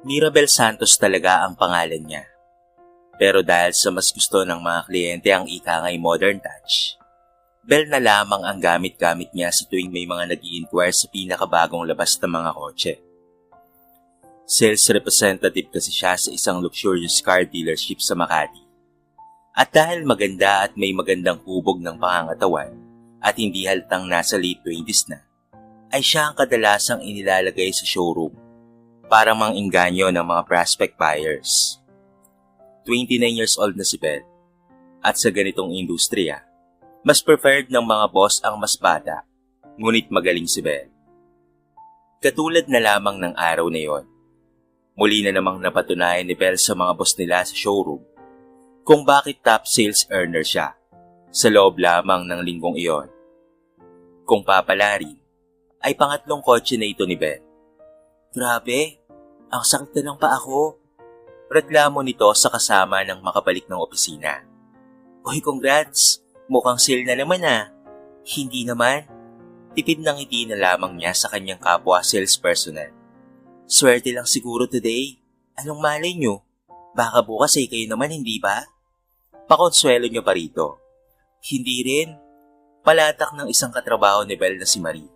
Mirabel Santos talaga ang pangalan niya. Pero dahil sa mas gusto ng mga kliyente ang ikangay modern touch, Bel na lamang ang gamit-gamit niya sa tuwing may mga nag-i-inquire sa pinakabagong labas ng mga kotse. Sales representative kasi siya sa isang luxurious car dealership sa Makati. At dahil maganda at may magandang hubog ng pangangatawan at hindi haltang nasa late 20s na, ay siya ang kadalasang inilalagay sa showroom para mang-inganyo ng mga prospect buyers. 29 years old na si Bel at sa ganitong industriya, mas preferred ng mga boss ang mas bata, ngunit magaling si Bel. Katulad na lamang ng araw na yon, muli na namang napatunayan ni Bel sa mga boss nila sa showroom kung bakit top sales earner siya sa loob lamang ng linggong iyon. Kung papalarin, ay pangatlong kotse na ito ni Bel. Grabe, ang sakit na ng paa ko. Reklamo nito sa kasama ng makabalik ng opisina. Uy, congrats! Mukhang sale na naman ah. Hindi naman. Tipid ng ngiti na lamang niya sa kanyang kapwa sales personnel. Swerte lang siguro today. Anong malay nyo? Baka bukas ay kayo naman, hindi ba? Pakonsuelo nyo pa rito. Hindi rin. Palatak ng isang katrabaho ni Bel na si Marie.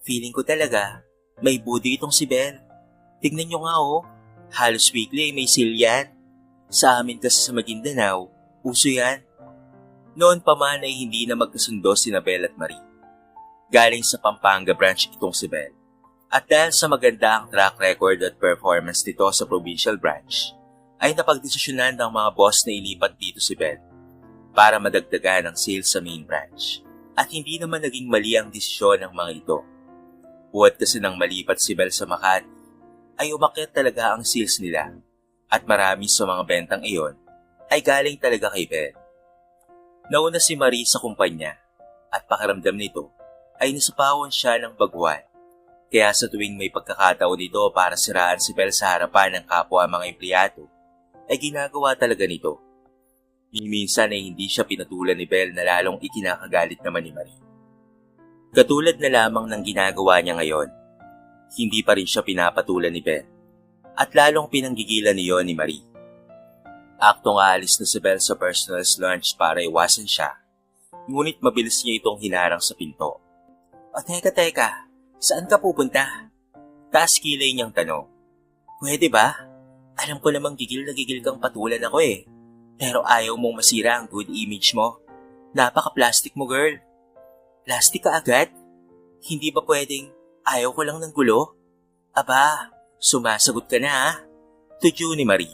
Feeling ko talaga, may budi itong si Bel. Tignan nyo nga oh, halos weekly ay may sale yan. Sa amin kasi sa Maguindanao, uso yan. Noon pa man ay hindi na magkasundo sina Bel at Marie. Galing sa Pampanga branch itong si Bel. At dahil sa maganda ang track record at performance nito sa provincial branch, ay napagdesisyonan ng mga boss na ilipat dito si Bel para madagdagan ang sales sa main branch. At hindi naman naging mali ang desisyon ng mga ito. Buhat kasi nang malipat si Bel sa Makati, ay umakyat talaga ang sales nila at marami sa mga bentang iyon ay galing talaga kay Bel. Nauna si Marie sa kumpanya at pakiramdam nito ay nasapawan siya ng baguhan. Kaya sa tuwing may pagkakataon nito para siraan si Bel sa harapan ng kapwa mga empleyado, ay ginagawa talaga nito. Minsan ay hindi siya pinatulan ni Bel na lalong ikinakagalit naman ni Marie. Katulad na lamang ng ginagawa niya ngayon, hindi pa rin siya pinapatulan ni Bel at lalong pinanggigilan niyon ni Marie. Aktong aalis na si Bel sa personal lunch para iwasan siya, ngunit mabilis niya itong hinarang sa pinto. O teka, saan ka pupunta? Taas kilay niyang tanong. Pwede ba? Alam ko namang gigil na gigil kang patulan ako eh, pero ayaw mong masira ang good image mo. Napaka-plastic mo girl. Plastic ka agad? Hindi ba pwedeng ayaw ko lang ng gulo? Aba, sumasagot ka na ha? Tudyo ni Marie.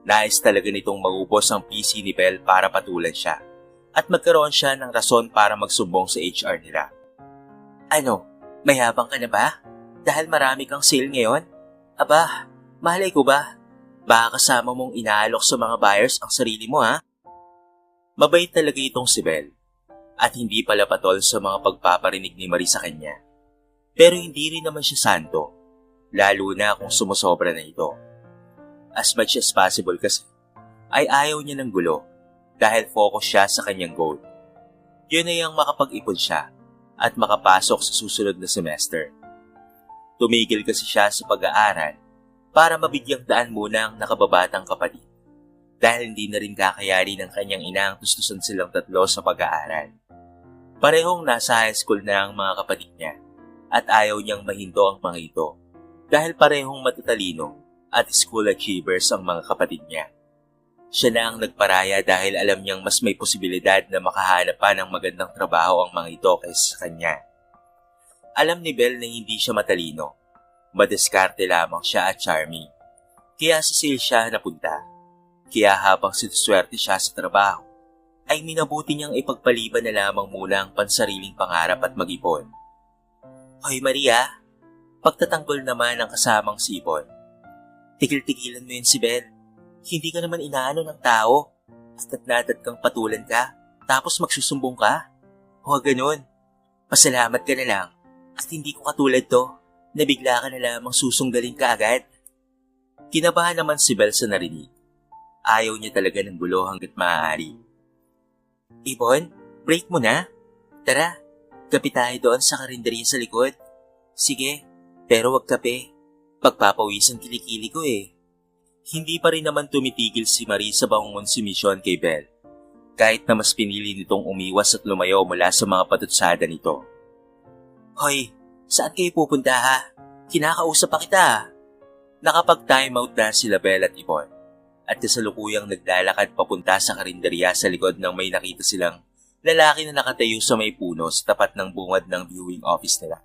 Nais talaga nitong maubos ang PC ni Bel para patulan siya at magkaroon siya ng rason para magsumbong sa HR nila. Ano, mayabang ka na ba? Dahil marami kang sale ngayon? Aba, malay ko ba? Baka kasama mong inaalok sa mga buyers ang sarili mo ha? Mabait talaga itong si Bel at hindi pala patol sa mga pagpaparinig ni Marie sa kanya. Pero hindi rin naman siya santo, lalo na kung sumusobra na ito. As much as possible kasi, ay ayaw niya ng gulo dahil focus siya sa kanyang goal. Yun ay ang makapag-ipon siya at makapasok sa susunod na semester. Tumigil kasi siya sa pag-aaral para mabigyang daan muna ang nakababatang kapatid dahil hindi na rin kakayari ng kanyang ina ang tustusan silang tatlo sa pag-aaral. Parehong nasa high school na ang mga kapatid niya at ayaw niyang mahinto ang mga ito dahil parehong matatalino at school achievers ang mga kapatid niya. Siya na ang nagparaya dahil alam niyang mas may posibilidad na makahanap pa ng magandang trabaho ang mga ito kaysa sa kanya. Alam ni Bel na hindi siya matalino, madiskarte lamang siya at charming. Kaya sa sales siya napunta. Kaya habang sinuswerte siya sa trabaho, ay minabuti niyang ipagpaliban na lamang muna ang pansariling pangarap at mag-ipon. Hoy Maria, pagtatanggol naman ang kasamang sipon. Tigil-tigilan mo yun si Bel. Hindi ka naman inaano ng tao. At kang patulan ka, tapos magsusumbong ka. Huwag ganun. Pasalamat ka na lang. At hindi ko katulad to, na bigla ka na lamang susunggalin ka agad. Kinabahan naman si Bel sa narinig. Ayaw niya talaga ng gulo hanggat maaari. Ibon, break mo na. Tara, kape tayo doon sa karinderya sa likod. Sige, pero wag kape. Pagpapawisan kilikili ko eh. Hindi pa rin naman tumitigil si Marie sa pangungonsumisyon kay Belle. Kahit na mas pinili nitong umiwas at lumayo mula sa mga patutsada nito. Hoy, saan kayo pupunta ha? Kinakausap pa kita. Nakapag-time out na sila Belle at Yvonne. At kasalukuyang naglalakad papunta sa karinderya sa likod nang may nakita silang lalaki na nakatayo sa may puno sa tapat ng bungad ng viewing office nila.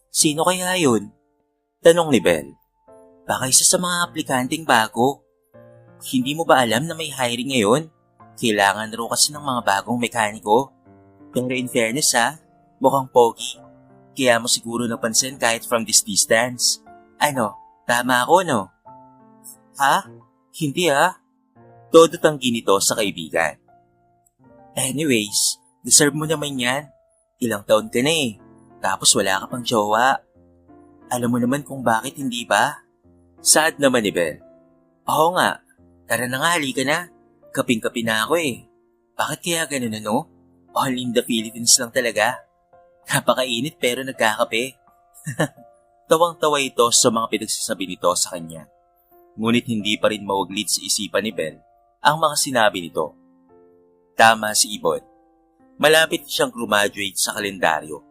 Sino kaya yun? Tanong ni Belle. Baka isa sa mga aplikanteng bago. Hindi mo ba alam na may hiring ngayon? Kailangan raw kasi ng mga bagong mekaniko. Pero in fairness mukhang pogi. Kaya mo siguro napansin kahit from this distance. Ano, tama ako no? Ha? Hindi Todo tanggi nito sa kaibigan. Anyways, deserve mo naman yan. Ilang taon ka na eh. Tapos wala ka pang jowa. Alam mo naman kung bakit hindi ba? Sad naman ni Belle. Oo nga, tara na nga, halika na. Kaping-kapi na ako eh. Bakit kaya ganun All in the Philippines lang talaga. Napakainit pero nagkakape. Tawang-tawa ito sa mga pinagsasabi nito sa kanya. Ngunit hindi pa rin mawaglit sa isipan ni Belle ang mga sinabi nito. Tama si Yvonne. Malapit siyang graduate sa kalendaryo.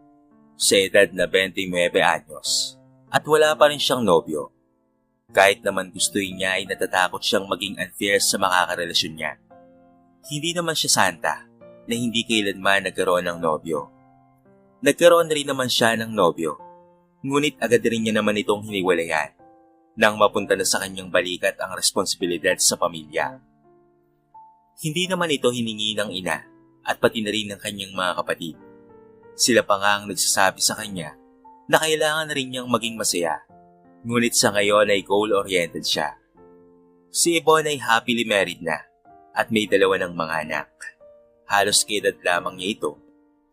Sa edad na 29 anyos. At wala pa rin siyang nobyo. Kahit naman gustuin niya ay natatakot siyang maging unfair sa makakarelasyon niya. Hindi naman siya santa na hindi kailanman nagkaroon ng nobyo. Nagkaroon rin naman siya ng nobyo. Ngunit agad rin niya naman itong hiniwalayan nang mapunta na sa kanyang balikat ang responsibilidad sa pamilya. Hindi naman ito hiningi ng ina at pati na rin ng kanyang mga kapatid. Sila pa nga ang nagsasabi sa kanya na kailangan na rin niyang maging masaya. Ngunit sa ngayon ay goal-oriented siya. Si Yvonne ay happily married na at may 2 ng mga anak. Halos kaedad lamang niya ito,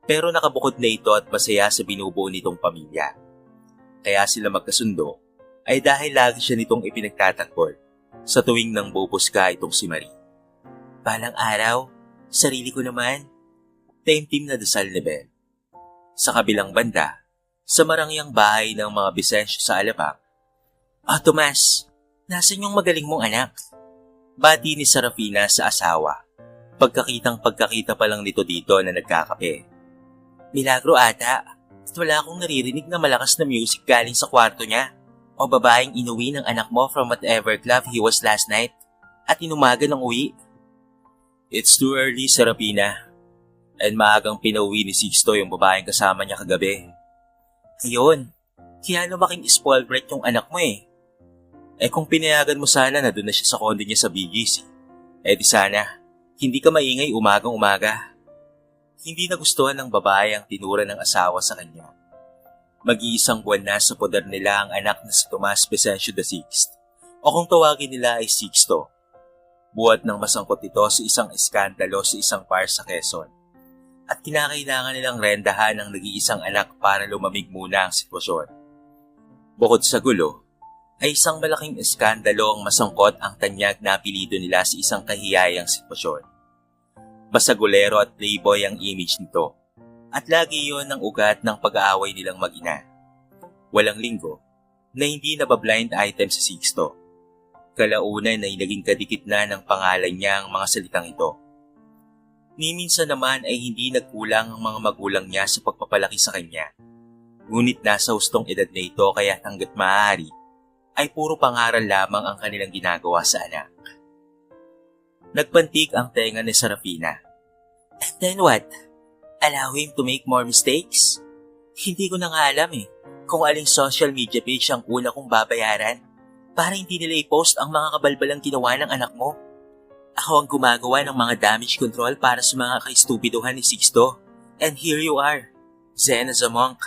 pero nakabukod na ito at masaya sa binubuo nitong pamilya. Kaya sila magkasundo ay dahil lagi siya nitong ipinagtatanggol sa tuwing nang bubuska itong si Marie. Balang araw, sarili ko naman, taimtim na dasal ni Belle. Sa kabilang banda, sa marangyang bahay ng mga Bisensyo sa Alabang, Tomas, nasan yung magaling mong anak? Bati ni Serafina sa asawa. Pagkakita pa lang nito dito na nagkakape. Milagro ata, at wala akong naririnig na malakas na music galing sa kwarto niya. O babaeng inuwi ng anak mo from whatever club he was last night at inumaga ng uwi. It's too early, Serafina. And maagang pinauwi ni Sixto yung babaeng kasama niya kagabi. Ayun, kaya lumaking spoiled brat yung anak mo eh. Kung pinayagan mo sana na doon na siya sa condo niya sa BGC, di sana, hindi ka maingay umagang-umaga. Hindi nagustuhan ng babae ang tinura ng asawa sa kanya. Mag-iisang buwan na sa poder nila ang anak na si Tomas Vicencio VI, o kung tawagin nila ay Sixto. Buhat ng masangkot ito sa isang iskandalo sa isang bar sa Quezon. At kinakailangan nilang rendahan ang nag-iisang anak para lumamig muna ang sitwasyon. Bukod sa gulo, ay isang malaking iskandalo ang masangkot ang tanyag na apelyido nila sa isang kahiyayang sitwasyon. Basagulero at playboy ang image nito, at lagi yon ang ugat ng pag-aaway nilang mag-ina. Walang linggo na hindi nabablind item si Sixto. Kalaunan ay naging kadikit na ng pangalan niya ang mga salitang ito. Ni minsan naman ay hindi nagkulang ang mga magulang niya sa pagpapalaki sa kanya. Ngunit nasa hustong edad na ito kaya hanggat maaari ay puro pangaral lamang ang kanilang ginagawa sa anak. Nagpantig ang tenga ni Serafina. And then what? Allow him to make more mistakes? Hindi ko na nga alam kung aling social media page ang una kong babayaran para hindi nila i-post ang mga kabalbalang ginawa ng anak mo. Ako ang gumagawa ng mga damage control para sa mga kaistupiduhan ni Sixto. And here you are, zen as a monk.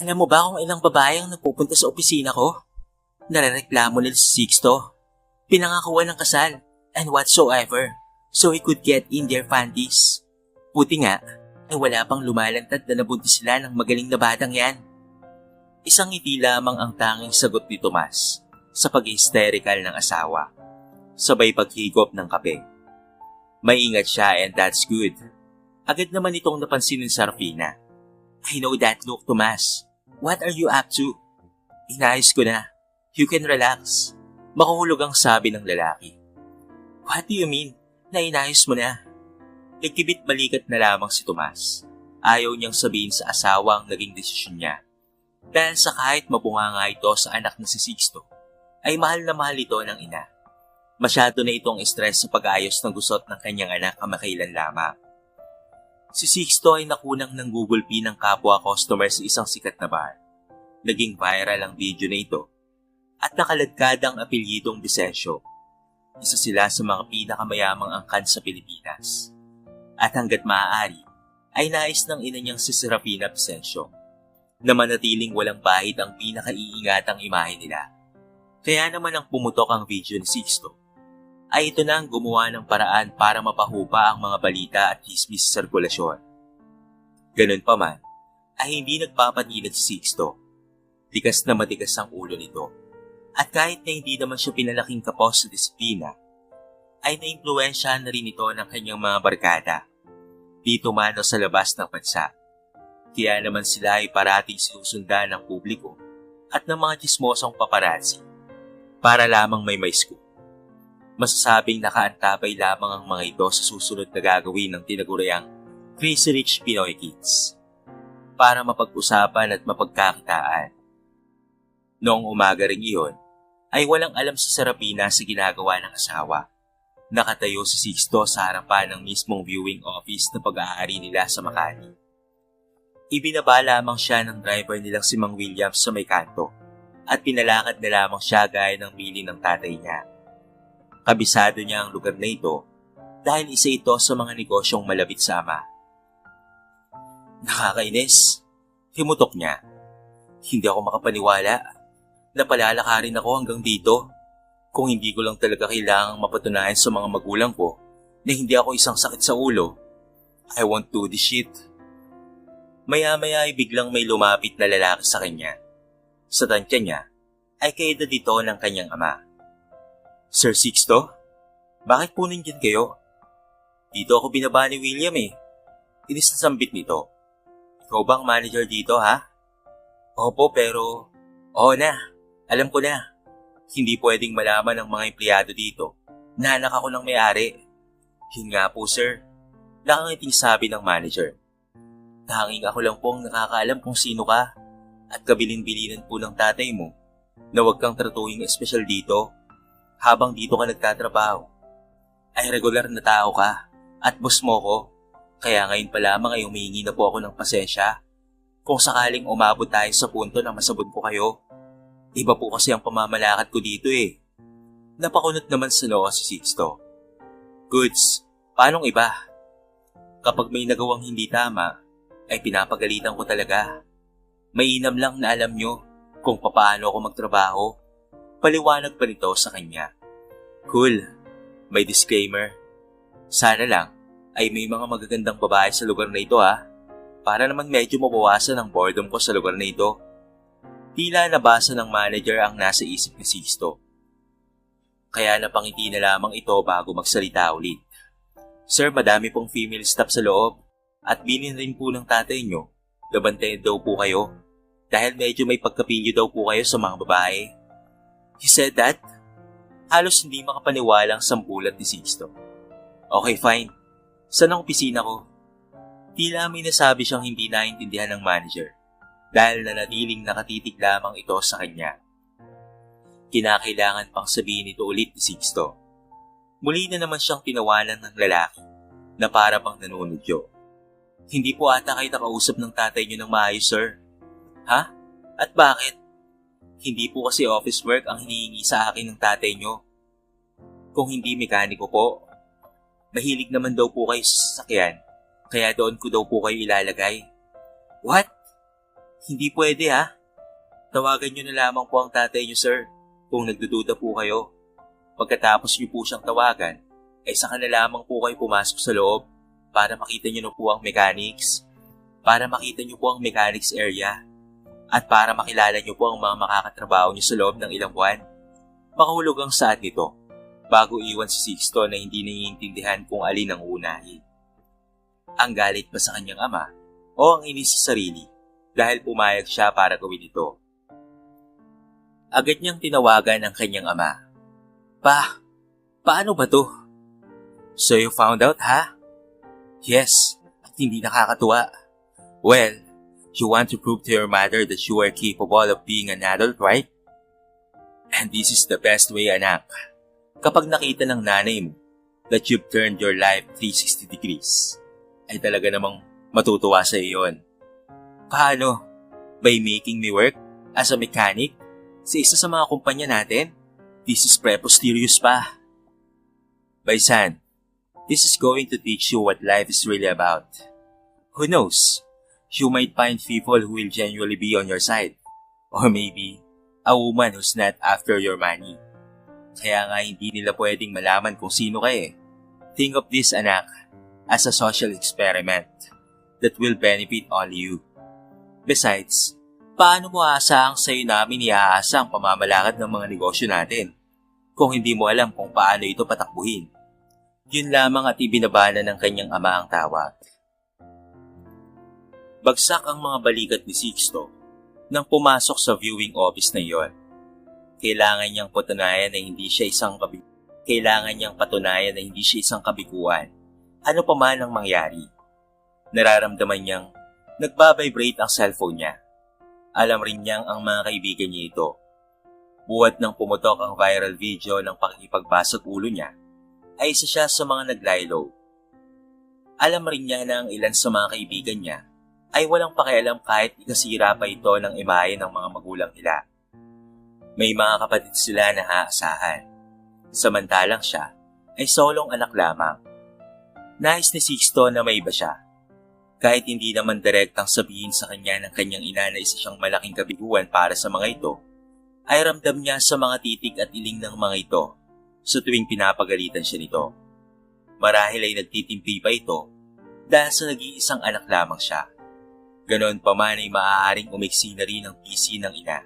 Alam mo ba kung ilang babae ang nagpupunta sa opisina ko? Narereklamo nila si Sixto. Pinangakuan ng kasal and whatsoever so he could get in their panties. Buti nga, ay wala pang lumalantad na nabuntis sila ng magaling na batang yan. Isang ngiti lamang ang tanging sagot ni Tomas sa pag-hysterical ng asawa. Sabay paghigop ng kape. Maingat siya and that's good. Agad naman itong napansin ni Serafina. I know that look, Tomas. What are you up to? Inayos ko na. You can relax. Makuhulog ang sabi ng lalaki. What do you mean? Na inayos mo na? Nagkibit balikat na lamang si Tomas. Ayaw niyang sabihin sa asawa ang naging desisyon niya. Dahil sa kahit mabunganga ito sa anak na si Sixto, ay mahal na mahal ito ng ina. Masyado na itong stress sa pag-ayos ng gusot ng kanyang anak ang makailan lamang. Si Sixto ay nakunang ng Google P ng kapwa customer sa isang sikat na bar. Naging viral ang video na ito at nakaladkad ang apelyidong Vicencio. Isa sila sa mga pinakamayamang angkan sa Pilipinas. At hanggat maaari, ay nais ng ina niyang si Serafina Vicencio na manatiling walang bahid ang pinakaiingatang imahe nila. Kaya naman ang pumutok ang video ni Sixto, ay ito na ang gumawa ng paraan para mapahupa ang mga balita at chismis sa sirkulasyon. Ganun pa man, ay hindi nagpapatinag si Sixto. Tigas na matigas ang ulo nito. At kahit na hindi naman siya pinalaking kapos sa disiplina, ay naimpluwensyahan na rin ito ng kanyang mga barkada dito man o sa labas ng bansa. Kaya naman sila ay parating sinusundan ng publiko at ng mga chismosang paparazzi para lamang may scoop. Masasabing nakaantabay lamang ang mga ito sa susunod na gagawin ng tinaguriang Crazy Rich Pinoy Kids para mapag-usapan at mapagkakitaan. Noong umaga ring iyon, ay walang alam si Serafina sa ginagawa ng asawa. Nakatayo si Sixto sa harapan ng mismong viewing office na pag-aari nila sa Makati. Ibinaba lamang siya ng driver nilang si Mang Williams sa may kanto at pinalakad na lamang siya gaya ng mili ng tatay niya. Kabisado niya ang lugar na ito dahil isa ito sa mga negosyong malapit sa ama. Nakakainis, himutok niya. Hindi ako makapaniwala na palalakarin ako hanggang dito. Kung hindi ko lang talaga kailangang mapatunayan sa mga magulang ko na hindi ako isang sakit sa ulo, I won't do this shit. Maya-maya ay biglang may lumapit na lalaki sa kanya. Sa tansya niya ay kaedad dito ng kanyang ama. Sir Sixto, bakit po nandyan kayo? Dito ako binaba ni William eh. Inis na sambit nito. Ikaw bang manager dito ha? Opo pero, oo na, alam ko na. Hindi pwedeng malaman ng mga empleyado dito na anak ako ng may-ari. Yun nga po sir, nakangiting sabi ng manager. Tanging ako lang pong nakakaalam kung sino ka at kabilin-bilinan po ng tatay mo na huwag kang tratuhin espesyal dito habang dito ka nagtatrabaho. Ay regular na tao ka at boss mo ko, kaya ngayon pa lamang ay humihingi na po ako ng pasensya kung sakaling umabot tayo sa punto na masabot ko kayo. Iba po kasi ang pamamalakad ko dito eh. Napakunot naman sa noo si Sixto. Goods, paanong iba? Kapag may nagawang hindi tama, ay pinapagalitan ko talaga. Mainam lang na alam nyo kung papaano ako magtrabaho. Paliwanag pa nito sa kanya. Cool, may disclaimer. Sana lang ay may mga magagandang babae sa lugar na ito ha. Para naman medyo mabawasan ang boredom ko sa lugar na ito. Tila nabasa ng manager ang nasa isip ni Sixto. Kaya napangiti na lamang ito bago magsalita ulit. Sir, madami pong female staff sa loob at bilin rin po ng tatay nyo. Labantayan daw po kayo dahil medyo may pagkapinyo daw po kayo sa mga babae. He said that? Halos hindi makapaniwalang sampulat ni Sixto. Okay, fine. Saan ang opisina ko? Tila may nasabi siyang hindi naintindihan ng manager. Dahil nanatiling nakatitig lamang ito sa kanya. Kinakailangan pang sabihin ito ulit ni Sixto. Muli na naman siyang tinawanan ng lalaki na para bang nanunodyo. Hindi po ata kayo nakausap ng tatay niyo ng maayos, sir. Ha? At bakit? Hindi po kasi office work ang hinihingi sa akin ng tatay niyo. Kung hindi mekaniko po, mahilig naman daw po kayo sa sasakyan, kaya doon ko daw po kayo ilalagay. What? Hindi pwede ha. Tawagan nyo na lamang po ang tatay nyo sir kung nagdududa po kayo. Pagkatapos nyo po siyang tawagan, ay saka na lamang po kayo pumasok sa loob para makita nyo na po ang mechanics, para makita nyo po ang mechanics area, at para makilala nyo po ang mga makakatrabaho nyo sa loob ng ilang buwan. Makahulog ang saad nito bago iwan si Sixto na hindi naiintindihan kung alin ang unahin. Ang galit ba sa kanyang ama o ang inis sa sarili? Dahil pumayag siya para gawin ito. Agad niyang tinawagan ang kanyang ama. Paano ba to? So you found out, ha? Yes, at hindi nakakatuwa. Well, you want to prove to your mother that you are capable of being an adult, right? And this is the best way, anak. Kapag nakita ng nanay mo that you've turned your life 360 degrees, ay talaga namang matutuwa sa iyo yun. Paano? By making me work as a mechanic sa isa sa mga kumpanya natin? This is preposterous pa. Baisan, this is going to teach you what life is really about. Who knows? You might find people who will genuinely be on your side. Or maybe, a woman who's not after your money. Kaya nga hindi nila pwedeng malaman kung sino ka eh. Think of this, anak, as a social experiment that will benefit only you. Besides, paano mo aasahang sa'yo namin iaasa ang pamamalakad ng mga negosyo natin kung hindi mo alam kung paano ito patakbuhin? Yun lamang at ibinabana ng kanyang ama ang tawag. Bagsak ang mga balikat ni Sixto nang pumasok sa viewing office na iyon. Kailangan niyang patunayan na hindi siya isang kabiguan. Ano pa man ang mangyari. Nararamdaman niyang nagbabibrate ang cellphone niya. Alam rin niyang ang mga kaibigan niya ito. Buhat nang pumutok ang viral video ng pakikipagbasag ulo niya, ay isa siya sa mga naglaylo. Alam rin niya na ang ilan sa mga kaibigan niya ay walang pakialam kahit ikasira pa ito ng imahe ng mga magulang nila. May mga kapatid sila na aasahan. Samantalang siya ay solong anak lamang. Nais ni Sixto na may iba siya. Kahit hindi naman direktang sabihin sa kanya ng kanyang ina na isa siyang malaking kabiguan para sa mga ito, ay ramdam niya sa mga titig at iling ng mga ito sa tuwing pinapagalitan siya nito. Marahil ay nagtitimpi pa ito dahil sa nag-iisang anak lamang siya. Ganon pa man ay maaaring umiksi na rin ang PC ng ina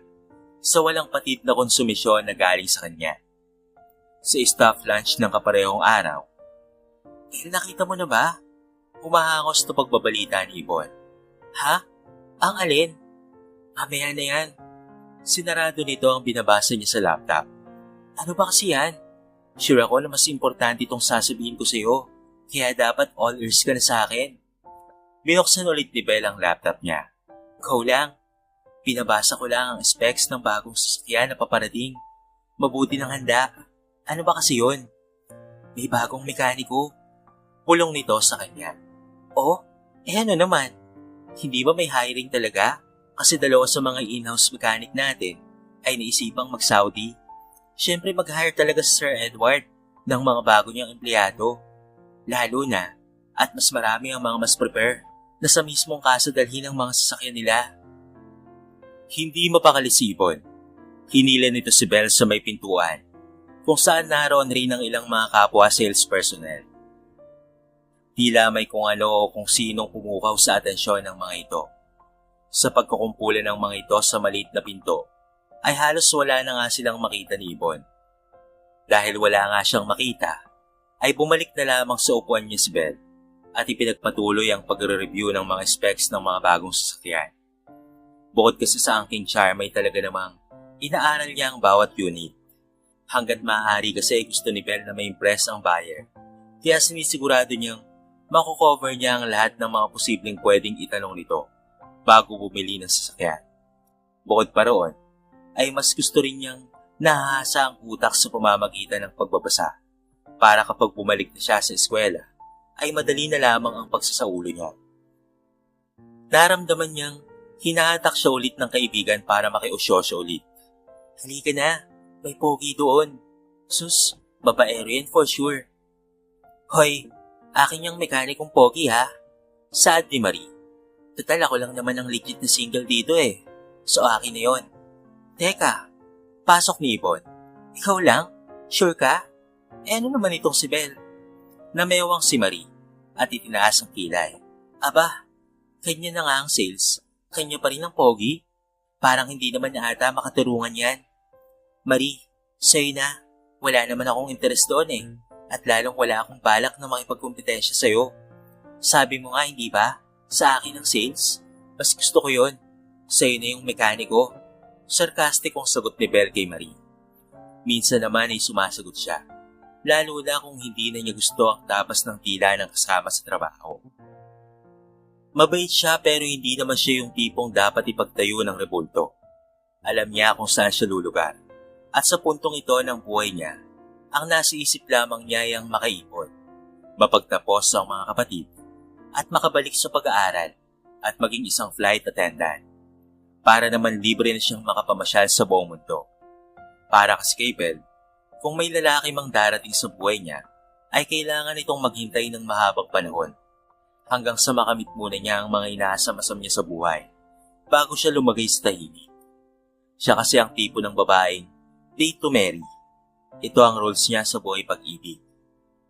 sa walang patid na konsumisyon na galing sa kanya. Sa staff lunch ng kaparehong araw, nakita mo na ba? Humahangos na pagbabalita ni Ibon. Ha? Ang alin? Mamaya na yan. Sinarado nito ang binabasa niya sa laptop. Ano ba kasi yan? Sure ako na mas importante itong sasabihin ko sa iyo, kaya dapat all ears ka na sa akin. Binuksan ulit ni Belle ang laptop niya. Go lang. Pinabasa ko lang ang specs ng bagong sasakyan na paparating. Mabuti ng handa. Ano ba kasi yun? May bagong mekaniko. Pulong nito sa kanya. Oh, ano naman? Hindi ba may hiring talaga? Kasi dalawa sa mga in-house mechanic natin ay naisipang mag-Saudi. Siyempre mag-hire talaga si Sir Edward ng mga bago niyang empleyado. Lalo na, at mas marami ang mga mas prepare na sa mismong kaso dalhin ang mga sasakyan nila. Hindi mapakalisipon. Hinila nito si Belle sa may pintuan, kung saan naroon rin ang ilang mga kapwa sales personnel. Tila may kung ano o kung sinong pumukaw sa atensyon ng mga ito. Sa pagkukumpulan ng mga ito sa maliit na pinto, ay halos wala na nga silang makita ni Ibon. Dahil wala nga siyang makita, ay bumalik na lamang sa upuan niya si Belle at ipinagpatuloy ang pagre-review ng mga specs ng mga bagong sasakyan. Bukod kasi sa angking charm ay talaga namang inaaral niya ang bawat unit. Hanggat maaari kasi ay gusto ni Belle na ma-impress ang buyer. Kaya sinisigurado niyang makukover niya ang lahat ng mga posibleng pwedeng itanong nito bago bumili ng sasakyan. Bukod pa roon, ay mas gusto rin niyang nahahasa ang utak sa pamamagitan ng pagbabasa para kapag bumalik na siya sa eskwela, ay madali na lamang ang pagsasaulo niya. Naramdaman niyang hinahatak siya ulit ng kaibigan para makiusyosyo ulit. Halika na, may pogi doon. Sus, babaero yan for sure. Hoy, akin yung mekanikong pogi ha. Saad ni Marie. Total ako lang naman ang legit na single dito eh. So akin na yon. Teka, pasok ni Ibon. Ikaw lang? Sure ka? Ano naman itong si Belle? Namewang si Marie at itinaas ang kilay. Aba, kanya na nga ang sales. Kanya pa rin ang pogi. Parang hindi naman na ata makaturungan yan. Marie, sa'yo na. Wala naman akong interest doon eh. At lalong wala akong balak na makipagkompetensya sa'yo. Sabi mo nga hindi ba? Sa akin ang sales? Mas gusto ko yon. Sa'yo na yung mekaniko. Sarkastikong sagot ni Belle kay Marie. Minsan naman ay sumasagot siya, lalo na kung hindi na niya gusto ang tapas ng tila ng kasama sa trabaho. Mabait siya pero hindi naman siya yung tipong dapat ipagtayo ng rebulto. Alam niya kung saan siya lulugar. At sa puntong ito ng buhay niya, ang nasa isip lamang niya ay ang makaipon, mapagtapos ang mga kapatid, at makabalik sa pag-aaral at maging isang flight attendant. Para naman libre na siyang makapamasyal sa buong mundo. Para kasi kay Belle, kung may lalaki mang darating sa buhay niya, ay kailangan itong maghintay ng mahabang panahon hanggang sa makamit muna niya ang mga inaasam-asam niya sa buhay bago siya lumagay sa tahimik. Siya kasi ang tipo ng babaeng date to marry. Ito ang rules niya sa buhay pag-ibig.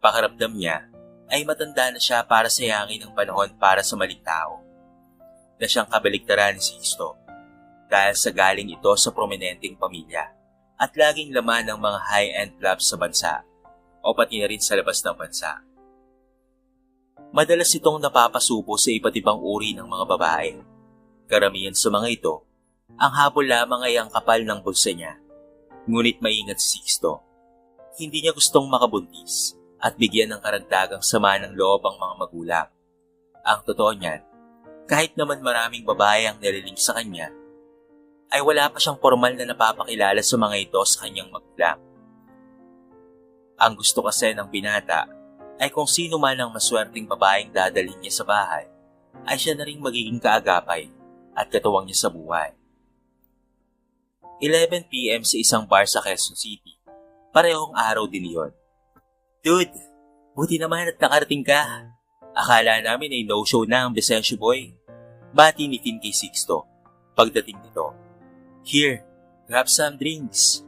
Pakiramdam niya ay matanda na siya para sayangin ang panahon para sa maling tao. Na siyang kabaliktaran ni Sixto dahil sa galing ito sa prominenteng pamilya at laging laman ng mga high-end clubs sa bansa o pati na rin sa labas ng bansa. Madalas itong napapasupo sa iba't ibang uri ng mga babae. Karamihan sa mga ito, ang habol lamang ay ang kapal ng bulsa niya. Ngunit maingat si Sixto. Hindi niya gustong makabuntis at bigyan ng karagdagang sama ng loob ang mga magulang. Ang totoo niyan, kahit naman maraming babae ang nililing sa kanya, ay wala pa siyang formal na napapakilala sa mga ito sa kanyang magulang. Ang gusto kasi ng binata ay kung sino man ang maswerteng babaeng dadalhin niya sa bahay, ay siya na rin magiging kaagapay at katuwang niya sa buhay. 11 PM sa isang bar sa Quezon City. Parehong araw din yon. Dude, buti naman at nakarating ka. Akala namin ay no-show na ang Vicencio Boy. Bati ni Tin kay Sixto. Pagdating nito, here, grab some drinks.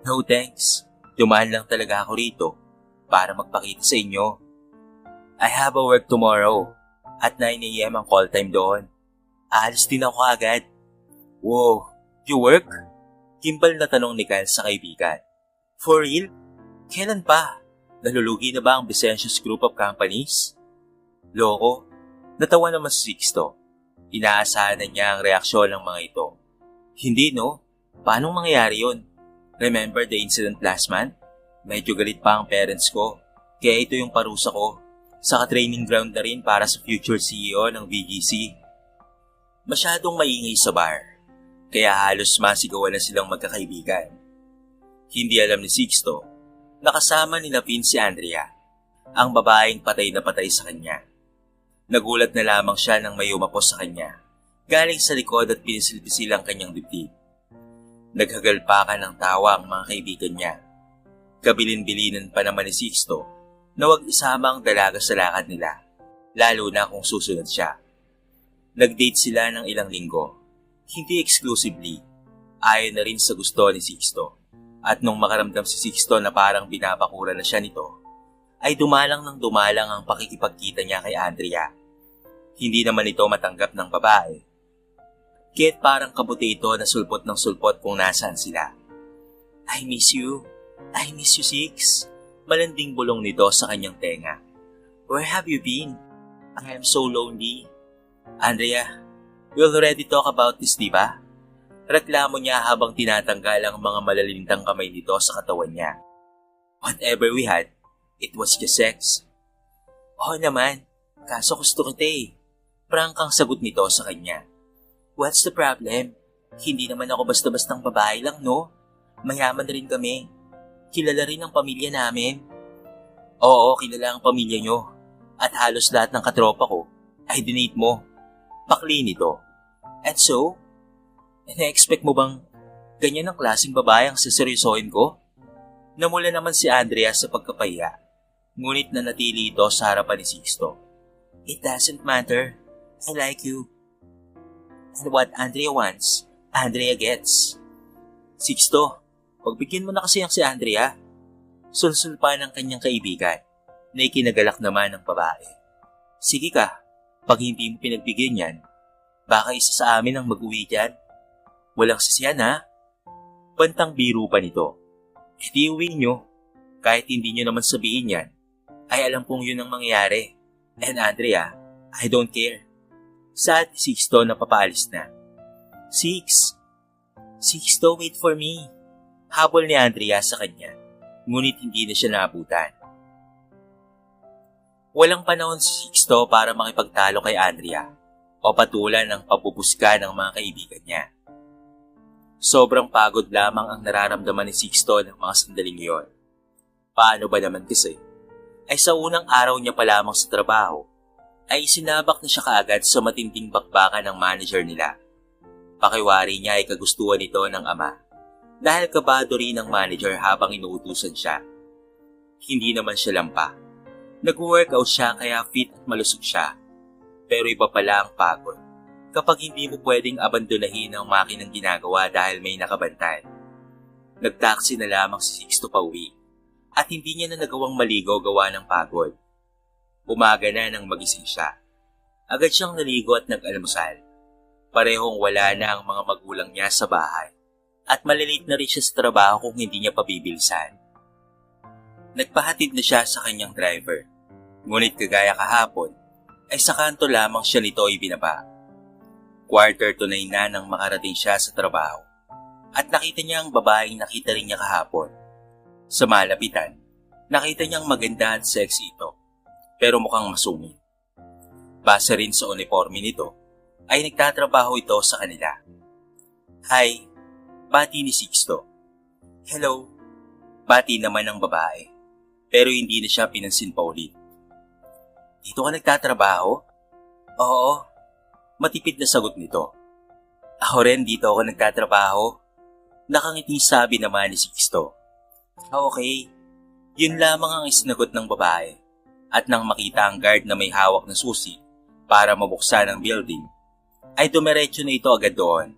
No thanks. Dumaan lang talaga ako rito para magpakita sa inyo. I have a work tomorrow. At 9 AM ang call time doon. Aalis din ako agad. Wow, you work? Kimbal na tanong ni Kyle sa kaibigan. For real? Kailan pa? Nalulugi na ba ang Vicencio's Group of Companies? Loko, natawa naman si Sixto. Inaasahan na niya ang reaksyon ng mga ito. Hindi no? Paano mangyayari yun? Remember the incident last month? Medyo galit pa ang parents ko. Kaya ito yung parusa ko. Saka training ground na rin para sa future CEO ng VGC. Masyadong maingay sa bar. Kaya halos masigawan na silang magkakaibigan. Hindi alam ni Sixto, nakasama ni Napin si Andrea, ang babaeng patay na patay sa kanya. Nagulat na lamang siya nang may umapos sa kanya, galing sa likod at pinisilpisil ang kanyang dibdib. Naghagalpakan ng tawa ang mga kaibigan niya. Kabilin-bilinan pa naman ni Sixto na wag isama ang dalaga sa lakad nila, lalo na kung susunod siya. Nag-date sila ng ilang linggo, hindi exclusively, ayon na rin sa gusto ni Sixto. At nung makaramdam si Sixto na parang binabakura na siya nito, ay dumalang ang pakikipagkita niya kay Andrea. Hindi naman ito matanggap ng babae. Kaya't parang kabuti ito na sulpot ng sulpot kung nasaan sila. I miss you, Six. Malanding bulong nito sa kanyang tenga. Where have you been? I am so lonely. Andrea, we already talk about this, di ba? Reklamo niya habang tinatanggal ang mga malalintang kamay nito sa katawan niya. Whatever we had, it was just sex. Oo naman, kaso gusto kita eh. Prangkang sagot nito sa kanya. What's the problem? Hindi naman ako basta-bastang babae lang, no? Mayaman na rin kami. Kilala rin ang pamilya namin. Oo, kilala ang pamilya nyo. At halos lahat ng katropa ko ay dinate mo. Pakli nito. And so, na-expect mo bang ganyan ang klaseng babae ang seseryosohin ko? Namula naman si Andrea sa pagkapahiya, ngunit nanatili ito sa harapan ni Sixto. It doesn't matter. I like you. And what Andrea wants, Andrea gets. Sixto, pagbigyan mo na kasi ang si Andrea. Sulsul pa ng kanyang kaibigan, na ikinagalak naman ng babae. Sige ka, pag hindi mo pinagbigyan yan, baka isa sa amin ang mag-uwi dyan. Walang sasyan ha? Bantang biro pa nito. Di uwi nyo. Kahit hindi nyo naman sabihin yan, ay alam kong yun ang mangyayari. And Andrea, I don't care. Sad Sixto na papaalis na. Six, Sixto, wait for me. Habol ni Andrea sa kanya, ngunit hindi na siya naabutan. Walang panahon si Sixto para makipagtalo kay Andrea o patulan ng pagbubuska ng mga kaibigan niya. Sobrang pagod lamang ang nararamdaman ni Sixto ng mga sandaling iyon. Paano ba naman kasi? Ay sa unang araw niya pa lamang sa trabaho, ay sinabak na siya kaagad sa matinding bakbakan ng manager nila. Pakiwari niya ay kagustuhan nito ng ama dahil kabado rin ng manager habang inuutusan siya. Hindi naman siya lampa. Nag-workout siya kaya fit at malusog siya. Pero iba pala ang pagod kapag hindi mo pwedeng abandonahin ang makinang ginagawa dahil may nakabantay. Nagtaksi na lamang si Sixto pauwi at hindi niya na nagawang maligo gawa ng pagod. Umaga na nang magising siya. Agad siyang naligo at nag-almusal. Parehong wala na ang mga magulang niya sa bahay at malilate na rin siya sa trabaho kung hindi niya pabibilisan. Nagpahatid na siya sa kanyang driver, ngunit kagaya kahapon ay sa kanto lamang siya nito ibinaba. 8:45 na nang makarating siya sa trabaho at nakita niya ang babaeng nakita rin niya kahapon. Sa malapitan, nakita niyang maganda at sexy ito, pero mukhang masungit. Base rin sa uniforme nito, ay nagtatrabaho ito sa kanila. Hi, bati ni Sixto. Hello, bati naman ng babae, pero hindi na siya pinansin pa ulit. Dito ka nagtatrabaho? Oo, matipid na sagot nito. Ako rin dito ako nagtatrabaho. Nakangiting sabi naman ni Sixto. Okay, yun lamang ang isinagot ng babae at nang makita ang guard na may hawak na susi para mabuksan ang building, ay dumiretso na ito agad doon.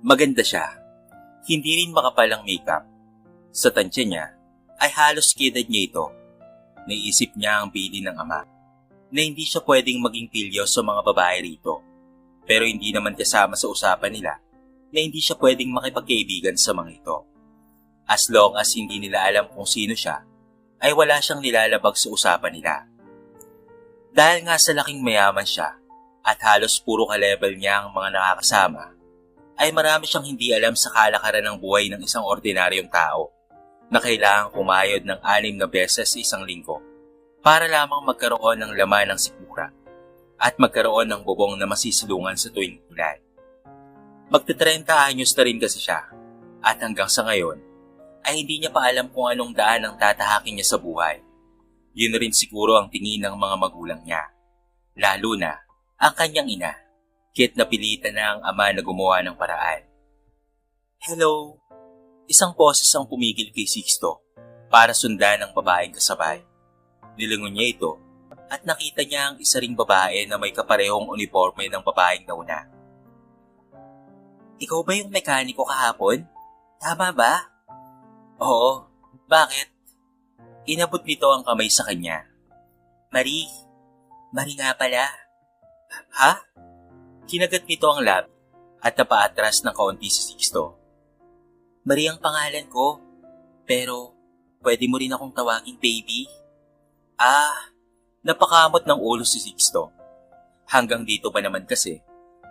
Maganda siya. Hindi rin makapal ang makeup. Sa tansya niya, ay halos kidad niya ito. Naisip niya ang bilin ng ama, na hindi siya pwedeng maging pilyo sa mga babae rito. Pero hindi naman kasama sa usapan nila, na hindi siya pwedeng makipagkaibigan sa mga ito. As long as hindi nila alam kung sino siya, ay wala siyang nilalabag sa usapan nila. Dahil nga sa laking mayaman siya, at halos puro ka-level niya ang mga nakakasama, ay marami siyang hindi alam sa kalakaran ng buhay ng isang ordinaryong tao na kailangang kumayod ng 6 na beses sa isang linggo para lamang magkaroon ng laman ng sikmura at magkaroon ng bubong na masisilungan sa tuwing ulan. Magte-30 anyos na rin kasi siya at hanggang sa ngayon ay hindi niya pa alam kung anong daan ang tatahakin niya sa buhay. Yun rin siguro ang tingin ng mga magulang niya, lalo na ang kanyang ina, kit napilitan na ang ama na gumawa ng paraan. Hello! Isang poses ang pumigil kay Sixto para sundan ang babaeng kasabay. Nilingon niya ito at nakita niya ang isa ring babae na may kaparehong uniforme ng babaeng nauna. Ikaw ba yung mekaniko kahapon? Tama ba? Oo. Bakit? Inabot nito ang kamay sa kanya. Marie. Marie nga pala. Ha? Kinagat nito ang labi at napaatras ng kaunti si Sixto. Marie ang pangalan ko, pero pwede mo rin akong tawaging baby. Napakamot ng ulo si Sixto. Hanggang dito pa naman kasi,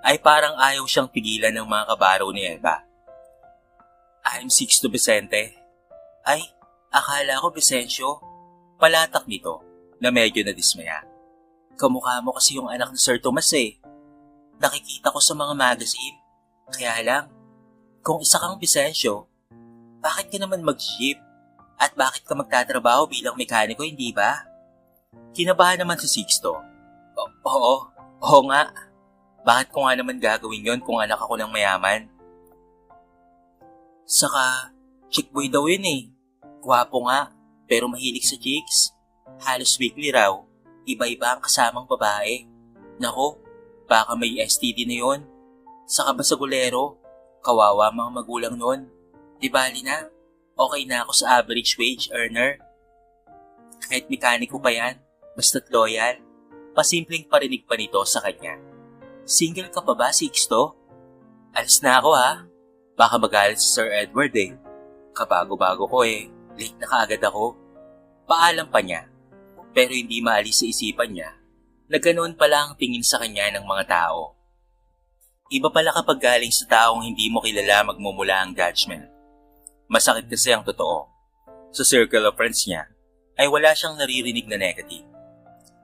ay parang ayaw siyang pigilan ng mga kabaro ni Eva. I'm Sixto Vicente. Ay, akala ko Vicencio. Palatak nito na medyo nadismaya. Kamukha mo kasi yung anak ni Sir Tomas eh. Nakikita ko sa mga magazine. Kaya lang, kung isa kang Vicencio, bakit ka naman mag-jeep? At bakit ka magtatrabaho bilang mekaniko, hindi ba? Kinabahan naman si Sixto. Oo nga. Bakit ko nga naman gagawin yon kung anak ako ng mayaman? Saka, chick boy daw yun eh. Gwapo nga, pero mahilig sa chicks. Halos weekly raw, iba-iba ang kasamang babae. Nako, baka may STD na yon. Saka ba sa gulero? Kawawa mga magulang nun. Di bali na, okay na ako sa average wage earner. Kahit mekaniko pa yan, basta't loyal. Pasimpleng parinig pa nito sa kanya. Single ka pa ba, Sixto? Alis na ako ha. Baka magalit si Sir Edward eh. Kabago-bago ko eh. Late na kaagad ako. Paalam pa niya. Pero hindi maalis sa isipan niya na ganoon pala ang tingin sa kanya ng mga tao. Iba pala kapag galing sa taong hindi mo kilala magmumula ang judgment. Masakit kasi ang totoo. Sa circle of friends niya, ay wala siyang naririnig na negative.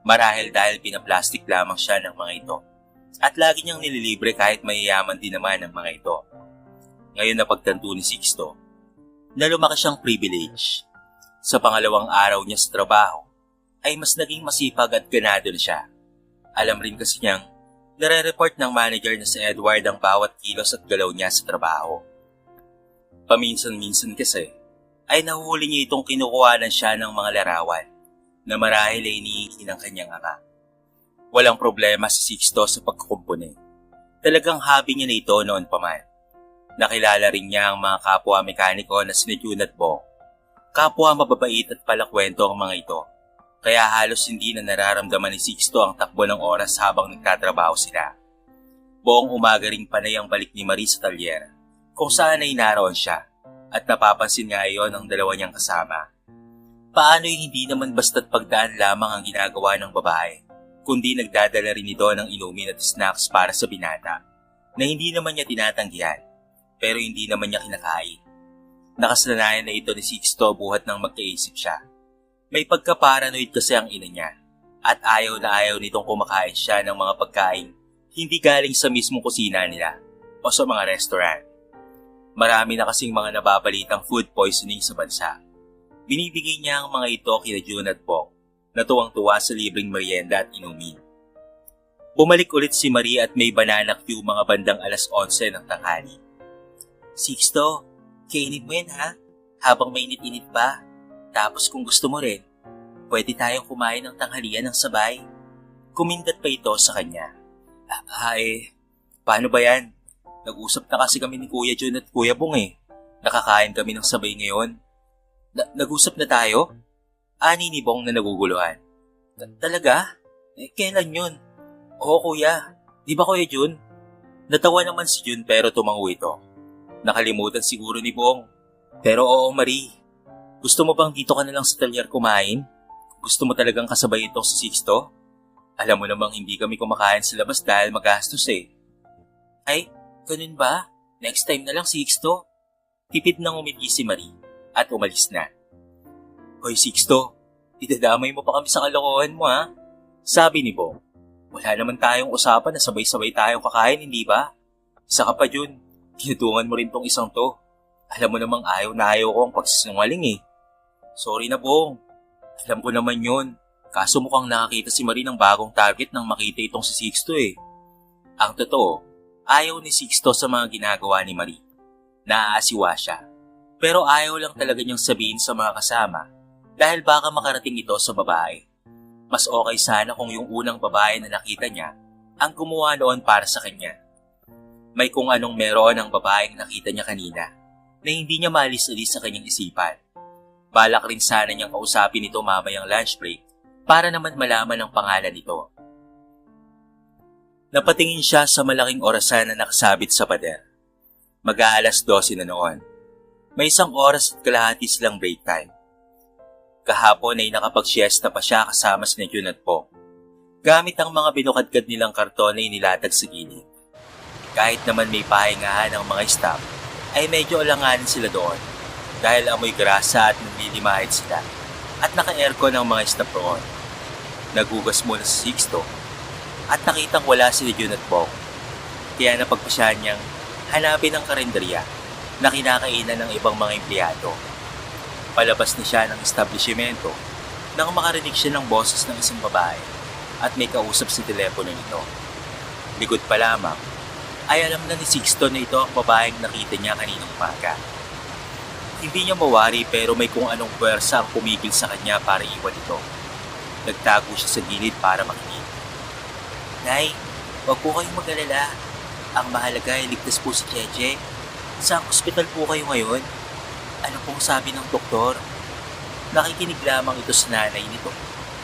Marahil dahil pinaplastic lamang siya ng mga ito. At lagi niyang nililibre kahit mayayaman din naman ang mga ito. Ngayon na pagtanto ni Sixto, na lumaki siyang privilege. Sa pangalawang araw niya sa trabaho, ay mas naging masipag at ganado na siya. Alam rin kasi niyang nare-report ng manager na si Edward ang bawat kilos at galaw niya sa trabaho. Paminsan-minsan kasi, ay nahuhuli niya itong kinukuhanan siya ng mga larawan na marahil ay iniingin ng kanyang ama. Walang problema si Sixto sa pagkukumpuni. Talagang hobby niya na ito noon pa man. Nakilala rin niya ang mga kapwa mekaniko na sina June at Bong. Kapwa mababait at palakwento ang mga ito. Kaya halos hindi na nararamdaman ni Sixto ang takbo ng oras habang nagtatrabaho sila. Buong umaga ring panay ang balik ni Marie sa talyer, kung saan ay naroon siya, at napapansin nga iyon ng dalawa niyang kasama. Paano'y hindi naman basta't pagdaan lamang ang ginagawa ng babae, kundi nagdadala rin ito ng inumin at snacks para sa binata, na hindi naman niya tinatanggihan, pero hindi naman niya kinakain. Nakasanayan na ito ni Sixto buhat nang magkaisip siya. May pagka-paranoid kasi ang ina niya, at ayaw na ayaw nitong kumakain siya ng mga pagkain hindi galing sa mismong kusina nila o sa mga restaurant. Marami na kasing mga nababalitang food poisoning sa bansa. Binibigay niya ang mga ito kina June at Bong, na tuwang-tuwa sa libreng merienda at inumin. Bumalik ulit si Marie at may banana cue mga bandang 11:00 ng tanghali. Sixto, kainin mo yan ha, habang mainit-init pa. Tapos kung gusto mo rin, pwede tayong kumain ng tanghalian ng sabay. Kumindat pa ito sa kanya. Paano ba yan? Nag-usap na kasi kami ni Kuya Jun at Kuya Bong eh. Nakakain kami ng sabay ngayon. Nag-usap na tayo? Ani ni Bong na naguguluhan. Talaga? Kailan yun? Oo kuya, di ba Kuya Jun? Natawa naman si Jun pero tumango ito. Nakalimutan siguro ni Bong. Pero oo Marie, gusto mo bang dito ka na lang sa talyer kumain? Gusto mo talagang kasabay itong si Sixto? Alam mo namang hindi kami kumakain sa labas dahil magastos eh. Ay, ganun ba? Next time na lang Sixto. Tipid nang umiti si Marie at umalis na. Hoy Sixto, idadamay mo pa kami sa kalokohan mo ha? Sabi ni Bong. Wala naman tayong usapan na sabay-sabay tayong kakain, hindi ba? Isa ka pa Jun, kinutungan mo rin tong isang to. Alam mo namang ayaw na ayaw ko ang pagsisinungaling eh. Sorry na Bong. Alam ko naman yun. Kaso mukhang nakakita si Marie ng bagong target nang makita itong si Sixto eh. Ang totoo, ayaw ni Sixto sa mga ginagawa ni Marie. Naaasiwa siya. Pero ayaw lang talaga niyang sabihin sa mga kasama dahil baka makarating ito sa babae. Mas okay sana kung yung unang babae na nakita niya ang gumawa noon para sa kanya. May kung anong meron ang babaeng nakita niya kanina na hindi niya maalis-alis sa kanyang isipan. Balak rin sana niyang kausapin ito mamayang lunch break para naman malaman ang pangalan nito. Napatingin siya sa malaking orasan na nakasabit sa pader. Mag-aalas 12 na noon. May 1 oras at kalahati silang break time. Kahapon ay nakapag-siesta pa siya kasama si Jun at Bong. Gamit ang mga binukadkad nilang karton na inilatag sa gilid. Kahit naman may pahingahan ang mga staff, ay medyo alanganin sila doon dahil amoy grasa at nililimahid sila at naka-aircon ang mga staff roon. Nagugas muna si Sixto at nakitang wala si Jun at Bong. Kaya napagpasyahan niyang hanapin ang karinderya na kinakainan ng ibang mga empleyado. Palabas na siya ng establishmento nang makarinig siya ng boses ng isang babae at may kausap sa telepono nito. Likod pa lamang ay alam na ni Sixto na ito ang babaeng nakita niya kaninang umaga. Hindi niya mawari pero may kung anong puwersa ang pumigil sa kanya para iwan ito. Nagtago siya sa gilid para makinig. Nay, huwag po kayong mag-alala. Ang mahalaga ay ligtas po si Jeje. Saan ospital po kayo ngayon? Ano pong sabi ng doktor? Nakikinig lamang ito sa nanay nito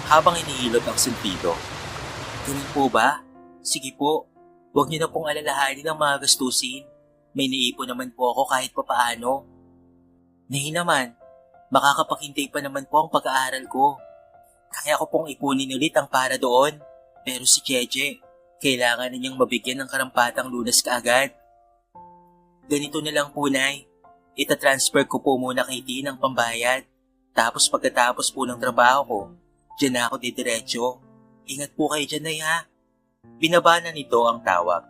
habang hinihilot ang sentido. Ganun po ba? Sige po, huwag niyo na pong alalahanin ang mga gastusin. May naipon naman po ako kahit papaano. Nay naman, makakapakintay pa naman po ang pag-aaral ko. Kaya ko pong ipunin ulit ang para doon. Pero si Jeje, Kailangan na niyang mabigyan ng karampatang lunas kaagad. Ganito na lang po, Nay. Itatransfer ko po muna kay T ng pambayad. Tapos pagkatapos po ng trabaho ko, diyan na ako didiretso. Ingat po kayo dyan, Nay, ha? Binaba na nito ang tawag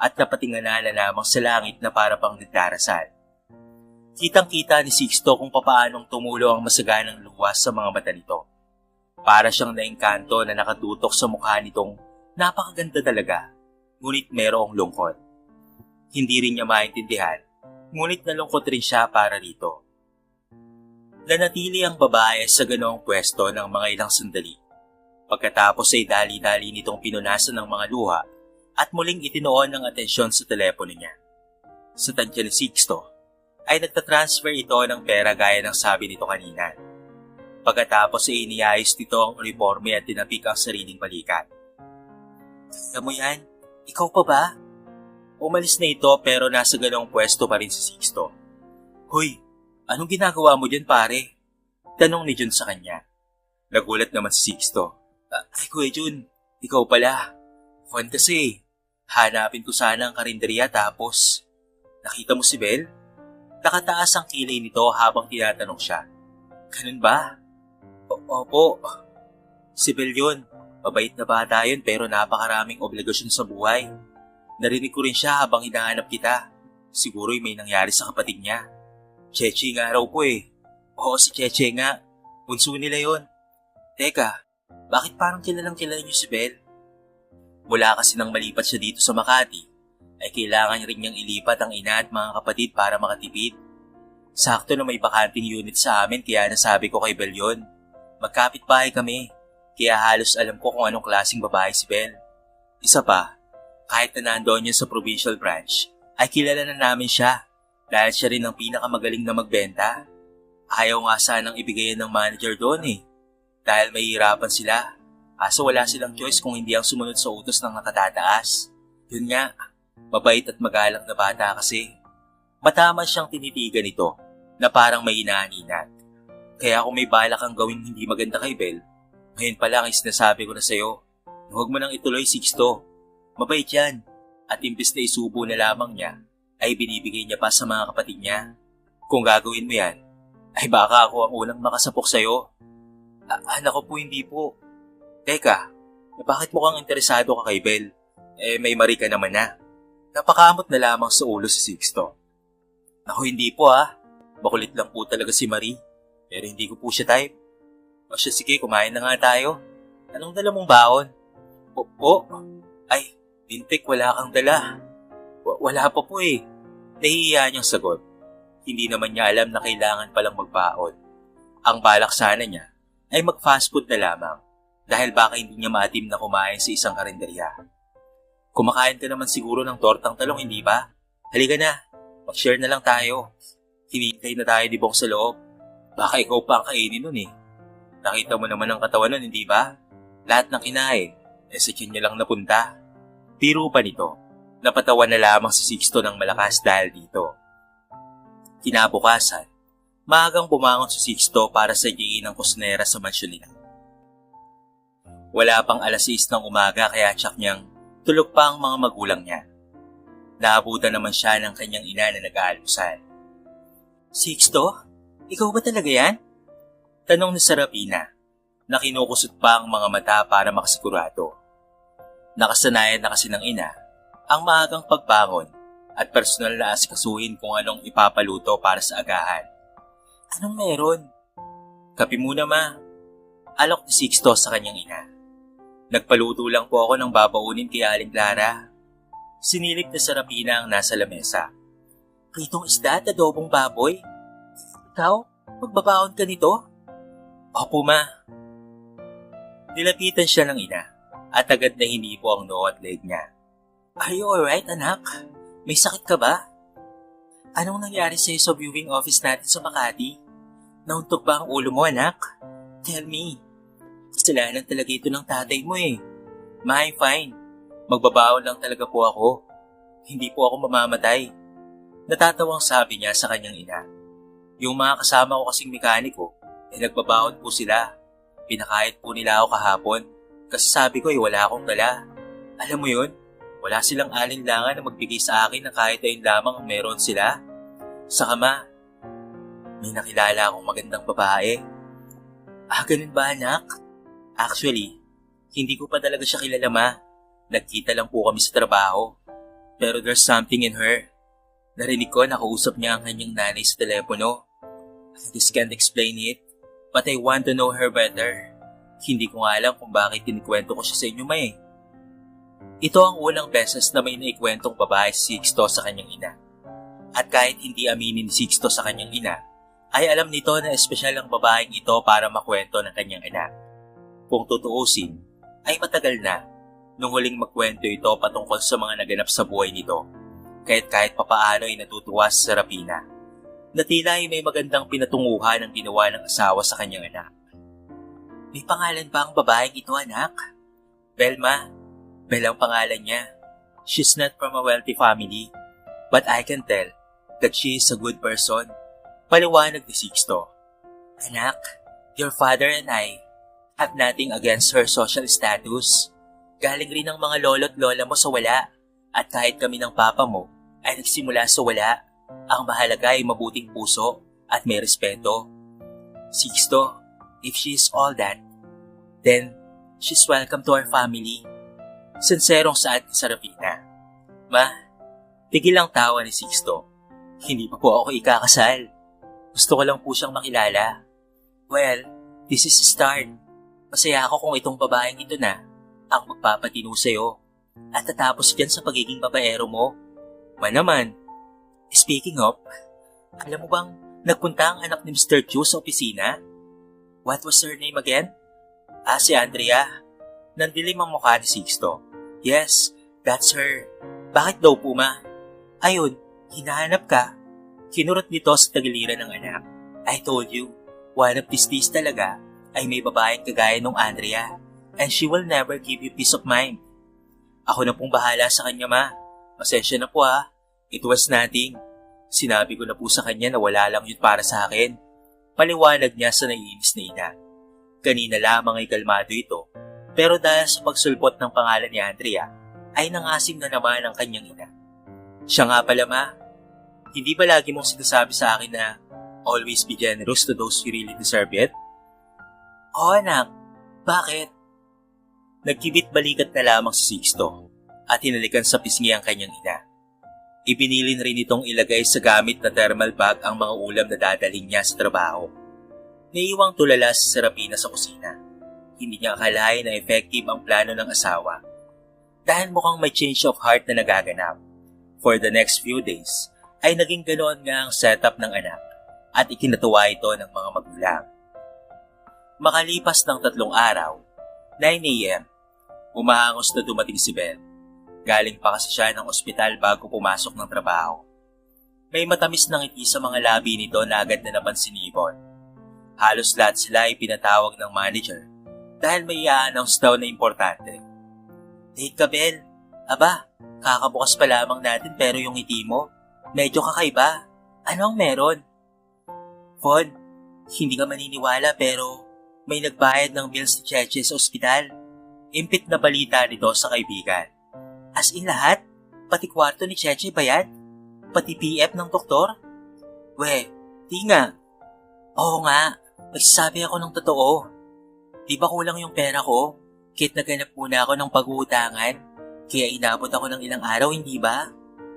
at napatingala na lamang sa langit na para pang nagdarasal. Kitang-kita ni Sixto kung papaanong tumulo ang masaganang luwas sa mga mata nito. Para siyang naengkanto na nakatutok sa mukha nitong napakaganda talaga, ngunit merong lungkot. Hindi rin niya maintindihan, ngunit nalungkot rin siya para rito. Nanatili ang babae sa ganoong pwesto ng mga ilang sandali. Pagkatapos ay dali-dali nitong pinunasan ng mga luha at muling itinoon ng atensyon sa telepono niya. Sa tansya ni Sixto, ay nagtatransfer ito ng pera gaya ng sabi nito kanina. Pagkatapos ay iniayos nito ang uniforme at tinapik ang sariling balikat. Alam mo yan? Ikaw pa ba? Umalis na ito pero nasa ganong pwesto pa rin si Sixto. Hoy, anong ginagawa mo dyan pare? Tanong ni Jun sa kanya. Nagulat naman si Sixto. Ay Kuya Jun, ikaw pala. Fun kasi. Hanapin ko sana ang karinderya tapos... Nakita mo si Belle? Nakataas ang kilay nito habang tinatanong siya. Ganun ba? Opo. Si Belle yun. Mabait na bata yun pero napakaraming obligasyon sa buhay. Narinig ko rin siya habang hinahanap kita. Siguro'y may nangyari sa kapatid niya. Cheche nga raw po eh. Oo, si Cheche nga. Bunso nila yun. Teka, bakit parang kilalang kilala niyo si Belle? Mula kasi nang malipat siya dito sa Makati, ay kailangan rin niyang ilipat ang ina at mga kapatid para makatipid. Sakto na may bakanting unit sa amin kaya nasabi ko kay Belle yun. Magkapit-bahay kami, kaya halos alam ko kung anong klaseng babae si Belle. Isa pa, kahit na nandoon yun sa provincial branch, ay kilala na namin siya dahil siya rin ang pinakamagaling na magbenta. Ayaw nga sanang ibigay ng manager doon eh, dahil mahihirapan sila. Kaso wala silang choice kung hindi ang sumunod sa utos ng nakatataas. Yun nga, mabait at magalang na bata kasi. Mataman siyang tinitigan ito na parang may inaaninat. Kaya kung may balak kang gawing hindi maganda kay Belle, ngayon pa lang ay sinasabi ko na sa'yo, huwag mo nang ituloy Sixto. Mabait yan. At imbis na isubo na lamang niya, ay binibigay niya pa sa mga kapatid niya. Kung gagawin mo yan, ay baka ako ang unang makasapok sa'yo. Anak ko po hindi po. Teka, bakit mukhang interesado ka kay Belle? May mari ka naman na. Napakamot na lamang sa ulo si Sixto. Ako hindi po Makulit lang po talaga si Marie. Pero hindi ko po siya type. O siya sige, kumain na nga tayo. Anong dala mong baon? Ay, Bintik, wala kang dala. Wala pa po eh. Nahihiya niyang sagot. Hindi naman niya alam na kailangan palang magbaon. Ang balak sana niya ay mag-fast food na lamang dahil baka hindi niya maatim na kumain sa isang karinderya. Kumakain ka naman siguro ng tortang talong, hindi ba? Halika na, mag-share na lang tayo. Hinihintay na tayo ni Bong sa loob. Baka ikaw pa ang kainin nun eh. Nakita mo naman ang katawan nun, hindi ba? Lahat ng kinain, sa tiyan niya lang napunta. Biro pa nito, napatawa na lamang si Sixto ng malakas dahil dito. Kinabukasan, maagang bumangon si Sixto para sa diin ng kusnera sa mansyon nila. Wala pang 6:00 ng umaga kaya tsak niyang tulog pa ang mga magulang niya. Naabutan naman siya ng kanyang ina na nag-aalusan. Sixto, ikaw ba talaga yan? Tanong ni Serafina, na kinukusot pa ang mga mata para makasigurado. Nakasanayan na kasi ng ina ang maagang pagbangon at personal na asikasuhin kung anong ipapaluto para sa agahan. Anong meron? Kape muna ma. Alok ni Sixto sa kanyang ina. Nagpaluto lang po ako ng babaunin kay Aling Clara. Sinilip na Serafina ang nasa lamesa. Pritong isda at adobong baboy? Ikaw, magbabaon ka nito? Opo ma. Nilapitan siya ng ina at agad na hinipo ang noo at leg niya. Are you alright anak? May sakit ka ba? Anong nangyari sa'yo sa viewing office natin sa Makati? Nauntog ba ang ulo mo anak? Tell me. Kasalanan talaga ito ng tatay mo eh. Ma, I'm fine. Magbabaon lang talaga po ako. Hindi po ako mamamatay. Natatawang sabi niya sa kanyang ina. Yung mga kasama ko kasing mekaniko, nagbabaon po sila. Pinakahit po nila ako kahapon kasi sabi ko wala akong dala. Alam mo yun, wala silang alinlangan na magbigay sa akin na kahit ayun lamang ang meron sila. Saka ma, may nakilala akong magandang babae. Ganun ba anak? Actually, hindi ko pa talaga siya kilala ma. Nagkita lang po kami sa trabaho. Pero there's something in her. Narinig ko nakausap niya ang kanyang nanay sa telepono. I just can't explain it, but I want to know her better. Hindi ko nga alam kung bakit kinikwento ko siya sa inyo, ma eh. Ito ang unang beses na may naikwentong babae si Sixto sa kanyang ina. At kahit hindi aminin ni Sixto sa kanyang ina, ay alam nito na espesyal ang babaeng ito para makwento ng kanyang anak. Kung tutuusin, ay matagal na nung huling magkwento ito patungkol sa mga naganap sa buhay nito. Kahit papaano ay natutuwa sa Serafina na tila ay may magandang pinatunguhan ang ginawa ng asawa sa kanyang anak. May pangalan ba ang babaeng ito, anak? Belma. Bel ang pangalan niya. She's not from a wealthy family, but I can tell that she is a good person. Paliwanag ni Sixto. Anak, your father and I have nothing against her social status. Galing rin ang mga lolo't lola mo sa wala. At kahit kami ng papa mo ay nagsimula sa wala, ang mahalaga ay mabuting puso at may respeto. Sixto, if she is all that, then she's welcome to our family. Sinserong saad ni Serafina. Ma, tigil ang tawa ni Sixto. Hindi pa po ako ikakasal. Gusto ko lang po siyang makilala. Well, this is a start. Masaya ako kung itong babaeng ito na ang magpapatino sa'yo at tatapos dyan sa pagiging babaero mo. Naman. Speaking of, alam mo bang nagpunta ang anak ni Mr. Chu sa opisina? What was her name again? Si Andrea. Nandilim ang mukha ni Sixto. Yes, that's her. Bakit daw po ma? Ayun, hinahanap ka. Kinurot nito sa tagiliran ng anak. I told you, one of these days talaga ay may babaeng kagaya nung Andrea and she will never give you peace of mind. Ako na pong bahala sa kanya ma. Pasensya na po ha. It was nothing. Sinabi ko na po sa kanya na wala lang yun para sa akin. Paliwanag niya sa naiinis na ina. Kanina lamang ay kalmado ito. Pero dahil sa pagsulpot ng pangalan ni Andrea, ay nangasim na naman ang kanyang ina. Siya nga pala ma, hindi ba lagi mong sinasabi sa akin na always be generous to those who really deserve it? Oo anak, bakit? Nagkibit balikat na lamang si Sixto at hinalikan sa pisngi ang kanyang ina. Ipinilin rin itong ilagay sa gamit na thermal bag ang mga ulam na dadalhin niya sa trabaho. Naiiwang tulala si Serafina sa kusina. Hindi niya akalain na effective ang plano ng asawa. Dahil mukhang may change of heart na nagaganap. For the next few days, ay naging ganoon nga ang setup ng anak at ikinatuwa ito ng mga magulang. Makalipas ng 3 araw, 9 a.m., umahangos na dumating si Bel. Galing pa kasi siya ng ospital bago pumasok ng trabaho. May matamis na ngiti sa mga labi nito na agad na napansin ni Yvonne. Halos lahat sila ay pinatawag ng manager dahil may i-announce daw na importante. Late ka, Bel. Aba, kakabukas pa lamang natin pero yung ngiti mo, medyo kakaiba. Ano ang meron? Von, hindi ka maniniwala pero may nagbayad ng bills ni Cheche sa ospital. Impit na balita nito sa kaibigan. As in lahat? Pati kwarto ni Cheche bayad? Pati PF ng doktor? We, di nga. Oo nga, magsasabi ako ng totoo. Di ba kulang yung pera ko? Kahit naganap muna ako ng pag-uutangan, kaya inabot ako ng ilang araw, hindi ba?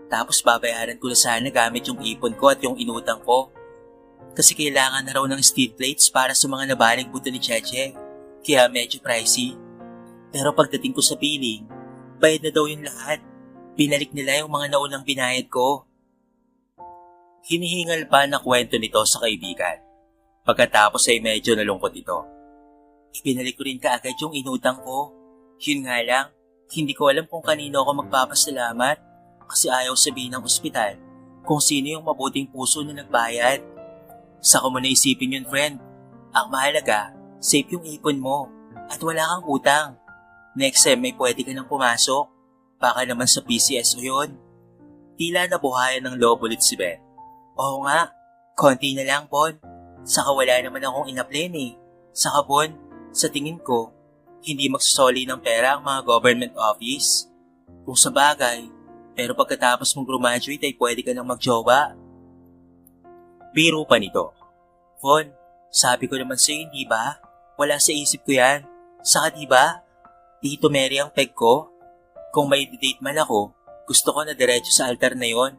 Tapos babayaran ko na sana gamit yung ipon ko at yung inutang ko. Kasi kailangan na raw ng steel plates para sa mga nabaling buto ni Cheche, kaya medyo pricey. Pero pagdating ko sa billing, bayad na daw yung lahat. Binalik nila yung mga naunang binayad ko. Hinihingal pa na kwento nito sa kaibigan. Pagkatapos ay medyo nalungkot ito. Ibinalik ko rin kaagad yung inutang ko. Yun nga lang, hindi ko alam kung kanino ako magpapasalamat kasi ayaw sabihin ng ospital kung sino yung mabuting puso na nagbayad. Saka mo na isipin yun, friend. Ang mahalaga, safe yung ipon mo at wala kang utang. Next time may pwede ka nang pumasok. Baka naman sa PCSO yun. Tila nabuhayan ng loob ulit si Ben. Oo nga, konti na lang, Bon. Saka wala naman akong inaplen eh. Saka Bon, sa tingin ko, hindi magsusoli ng pera ang mga government office. Kung sa bagay, pero pagkatapos mong graduate ay pwede ka nang magjowa. Biro pa nito. Von, sabi ko naman sa'yo, hindi ba? Wala sa isip ko yan. Saka di ba? Tito Mary ang peg ko. Kung may date man ako, gusto ko na diretso sa altar na yon.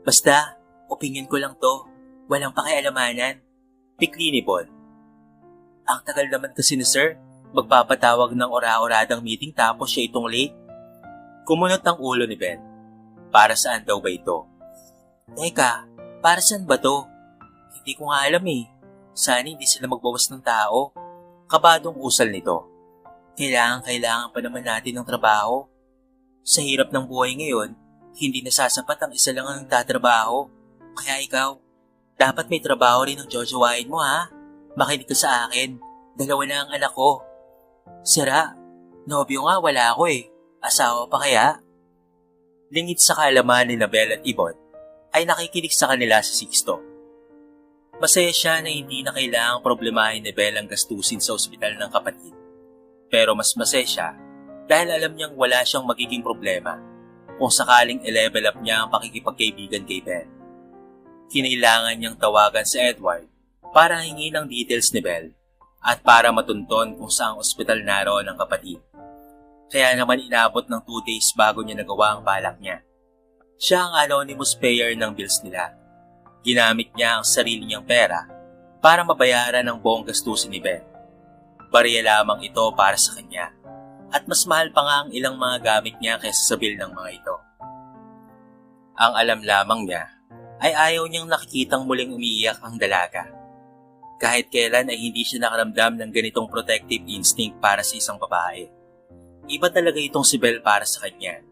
Basta, opinion ko lang to. Walang pakialamanan. Pikli ni Bon. Ang tagal naman kasi ni sir. Magpapatawag ng ora-oradang meeting tapos siya itong late. Kumunot ang ulo ni Ben. Para saan daw ba ito? Teka, para saan ba to? Hindi ko nga alam eh. Sana hindi sila magbawas ng tao. Kabadong usal nito. Kailangan pa naman natin ng trabaho. Sa hirap ng buhay ngayon, hindi nasasapat ang isa lang ang nagtatrabaho. Kaya ikaw, dapat may trabaho rin ang jojowain mo ha. Makinig ka sa akin. 2 na ang anak ko. Sira, nobyo nga wala ako eh. Asawa pa kaya? Lingid sa kaalaman ni Belle at Yvonne ay nakikinig sa kanila si Sixto. Masaya siya na hindi na kailangang problemahin ni Belle ang gastusin sa ospital ng kapatid. Pero mas masaya siya dahil alam niyang wala siyang magiging problema kung sakaling i-level up niya ang pakikipagkaibigan kay Belle. Kinailangan niyang tawagan si Edward para hingi ng details ni Belle at para matunton kung saang ospital naroon ang kapatid. Kaya naman inabot ng 2 days bago niya nagawa ang balak niya. Siya ang anonymous payer ng bills nila. Ginamit niya ang sarili niyang pera para mabayaran ang buong gastusin ni Ben. Barya lamang ito para sa kanya at mas mahal pa nga ang ilang mga gamit niya kaysa sa bill ng mga ito. Ang alam lamang niya ay ayaw niyang nakikitang muling umiiyak ang dalaga. Kahit kailan ay hindi siya nakaramdam ng ganitong protective instinct para sa isang babae. Iba talaga itong si Belle para sa kanya.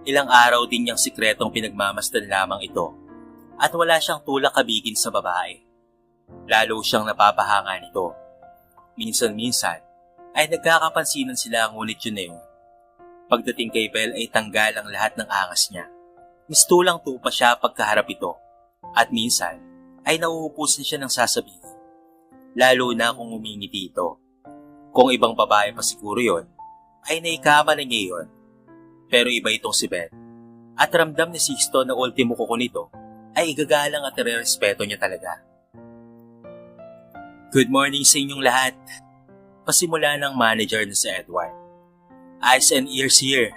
Ilang araw din niyang sikretong pinagmamasdan lamang ito at wala siyang tulak kabigin sa babae. Lalo siyang napapahanga nito. Minsan-minsan ay nagkakapansinan sila ngunit yun na yun. Pagdating kay Belle ay tanggal ang lahat ng angas niya. Mistulang tupa siya pagkaharap ito at minsan ay nauupusan siya ng sasabihin. Lalo na kung umingiti ito. Kung ibang babae pa siguro yon, ay naikama na niya yun. Pero iba itong si Ben. At ramdam ni Sixto na ultimo kuko nito ay igagalang at irerespeto niya talaga. Good morning sa inyong lahat. Pasimula ng manager na si Edward. Eyes and ears here.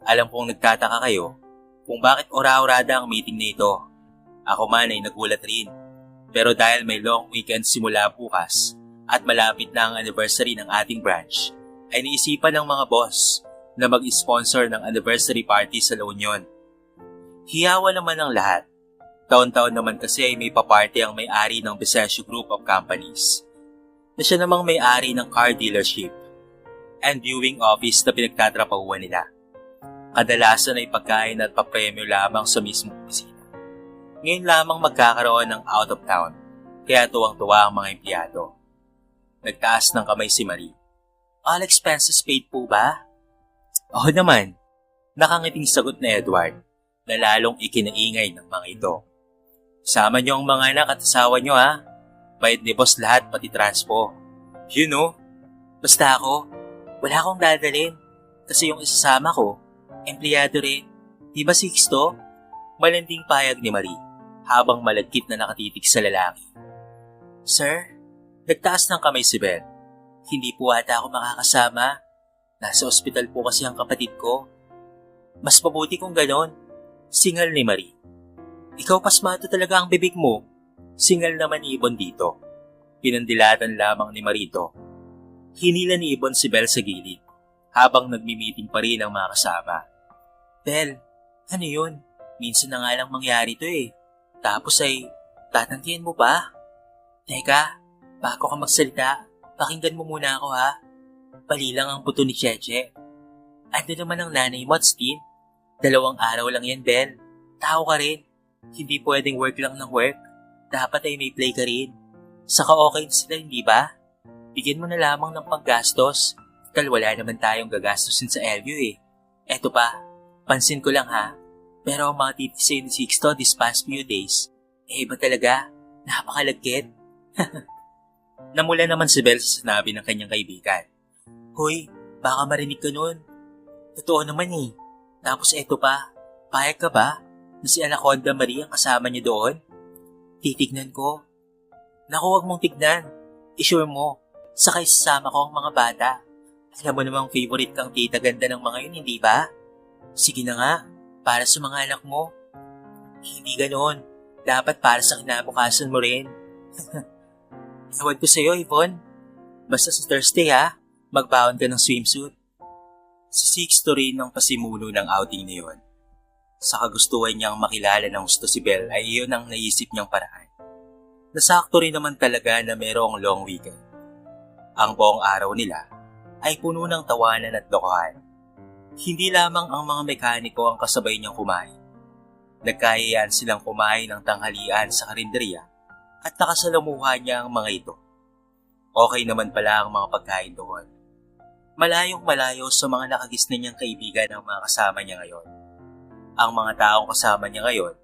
Alam kong nagtataka kayo kung bakit ora-orada ang meeting na ito. Ako man ay nagulat rin. Pero dahil may long weekend simula bukas at malapit na ang anniversary ng ating branch, ay naisipan ng mga boss na mag-sponsor ng anniversary party sa La Union. Hiyawa naman ang lahat. Taon-taon naman kasi ay may paparty ang may-ari ng Besesio Group of Companies, na siya namang may-ari ng car dealership and viewing office na pinagtatrapahuan nila. Kadalasan ay pagkain at papremyo lamang sa mismong opisina. Ngayon lamang magkakaroon ng out of town, kaya tuwang-tuwa ang mga empleyado. Nagtaas ng kamay si Marie. All expenses paid po ba? Oo naman. Nakangiting sagot na Edward na lalong ikinaingay ng mga ito. Sama niyo ang mga anak at asawa niyo ha. Bayad ni boss lahat pati transpo. You know, basta ako, wala akong dadalhin. Kasi yung isasama ko, empleyado rin. Di ba Sixto? Malanding payag ni Marie habang malagkit na nakatitig sa lalaki. Sir, nagtaas ng kamay si Ben. Hindi po ata ako makakasama. Nasa ospital po kasi ang kapatid ko. Mas mabuti kung ganon. Singal ni Marie. Ikaw pasmato talaga ang bibig mo. Singal naman ni Ibon dito. Pinandilatan lamang ni Marito. Hinila ni Ibon si Belle sa gilid habang nagmi-meeting pa rin ang mga kasama. Belle, ano yun? Minsan na nga lang mangyari to eh. Tapos ay, tatanggihan mo ba? Teka, bago ka magsalita, pakinggan mo muna ako ha. Bali lang ang buto ni Cheche. Ando naman ang nanay mo at Steve. 2 araw lang yan, Belle. Tao ka rin. Hindi pwedeng work lang ng work. Dapat ay may play ka rin. Saka okay na sila, hindi ba? Bigyan mo na lamang ng panggastos. Tal wala naman tayong gagastusin sa LU eh. Eto pa, pansin ko lang ha. Pero ang mga titis sa'yo ni Sixto this past few days, iba talaga. Napakalagkit. Namula naman si Belle sa sinabi ng kanyang kaibigan. Hoy, baka marinig ka nun. Totoo naman eh. Tapos eto pa, payag ka ba na si Anaconda Marie ang kasama niya doon? Titignan ko. Naku, huwag mong tignan. I-sure mo, sakay sasama ko ang mga bata. Alam mo namang favorite kang tita ganda ng mga yun, hindi ba? Sige na nga, para sa mga anak mo. Hindi ganoon. Dapat para sa kinabukasan mo rin. Tawad ko sa'yo, Yvonne. Basta sa Thursday ha, magbaon ka ng swimsuit. Si Sixto rin ang pasimuno ng outing na yun. Sa kagustuhan niyang makilala ng gusto si Belle ay iyon ang naisip niyang paraan. Nasakto rin naman talaga na merong long weekend. Ang buong araw nila ay puno ng tawanan at lokohan. Hindi lamang ang mga mekaniko ang kasabay niyang kumain. Nagkayayaan silang kumain ng tanghalian sa karinderya at nakasalamuhan niya ang mga ito. Okay naman pala ang mga pagkain doon. Malayong malayo sa mga nakagisna niyang kaibigan ng mga kasama niya ngayon. Ang mga taong kasama niya ngayon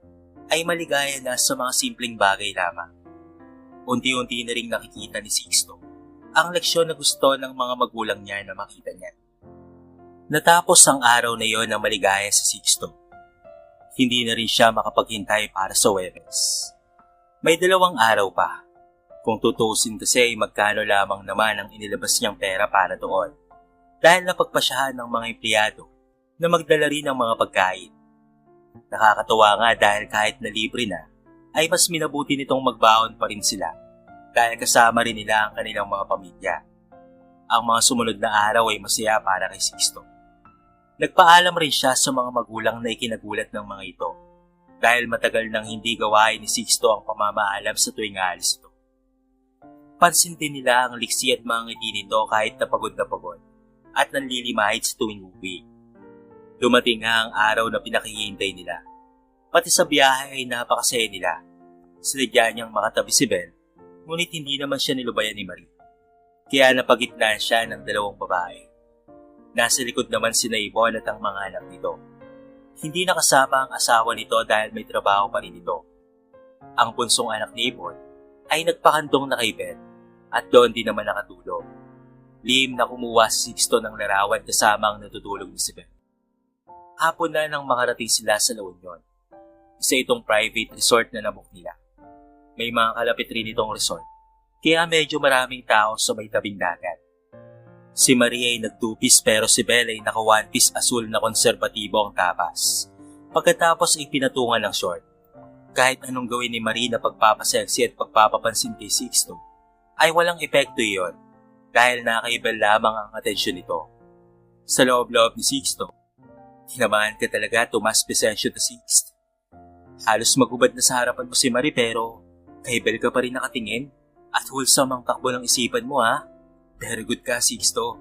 ay maligaya na sa mga simpleng bagay lamang. Unti-unti na ring nakikita ni Sixto ang leksyon na gusto ng mga magulang niya na makita niya. Natapos ang araw na iyon ng maligaya sa Sixto. Hindi na rin siya makapaghintay para sa Huwebes. May 2 araw pa. Kung tutusin kasi ay magkano lamang naman ang inilabas niyang pera para doon. Dahil napagpasyahan ng mga empleyado na magdala rin ng mga pagkain. Nakakatuwa nga dahil kahit na libre na, ay mas minabuti nitong magbaon pa rin sila dahil kasama rin nila ang kanilang mga pamilya. Ang mga sumunod na araw ay masaya para kay Sixto. Nagpaalam rin siya sa mga magulang na ikinagulat ng mga ito dahil matagal nang hindi gawain ni Sixto ang pamamaalam sa tuwing aalis ito. Pansin din nila ang liksi at mga ngiti nito kahit na pagod at nanlilimahid sa tuwing uwi. Dumating nga ang araw na pinakihintay nila. Pati sa biyahe ay napakasaya nila. Sinadya niyang makatabi si Belle, ngunit hindi naman siya nilubayan ni Marie. Kaya napagitnaan siya ng 2 babae. Nasa likod naman si Yvonne at ang mga anak nito. Hindi nakasama ang asawa nito dahil may trabaho pa rin ito. Ang punsong anak ni Yvonne ay nagpakandong na kay Belle at doon din naman nakatulog. Lihim na kumuha si Sixto ng larawan kasama ang natutulog ni si Belle. Hapon na nang makarating sila sa La Union. Isa itong private resort na nabook nila. May mga kalapit rin itong resort, kaya medyo maraming tao sa may tabing dagat. Si Maria ay nag-2-piece pero si Belle ay naka-1-piece asul na konserbatibo ang tapas. Pagkatapos ay pinatungan ng short. Kahit anong gawin ni Marie na pagpapasexy at pagpapapansin kay Sixto, ay walang epekto iyon dahil nakakaibal lamang ang atensyon nito. Sa loob-loob ni Sixto, tinamaan ka talaga Tomas Vicencio the Sixth. Halos magubad na sa harapan mo si Marie pero kay Belle ka pa rin nakatingin at wholesome ang takbo ng isipan mo ha. Very good ka, Sixto.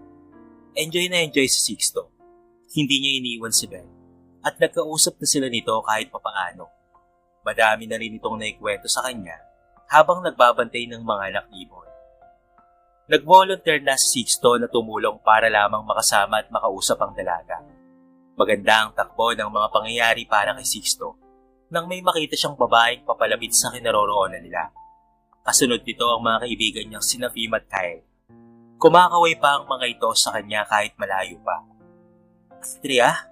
Enjoy na enjoy si Sixto. Hindi niya iniwan si Belle at nagkausap na sila nito kahit papaano. Madami na rin itong naikwento sa kanya habang nagbabantay ng mga anak ni Yvonne. Nag-volunteer na si Sixto na tumulong para lamang makasama at makausap ang dalaga. Maganda ang takbo ng mga pangyayari para kay Sixto nang may makita siyang babaeng papalapit sa kinaroroonan nila. Kasunod nito ang mga kaibigan niyang sina Fim at Kyle. Kumakaway pa ang mga ito sa kanya kahit malayo pa. Andrea?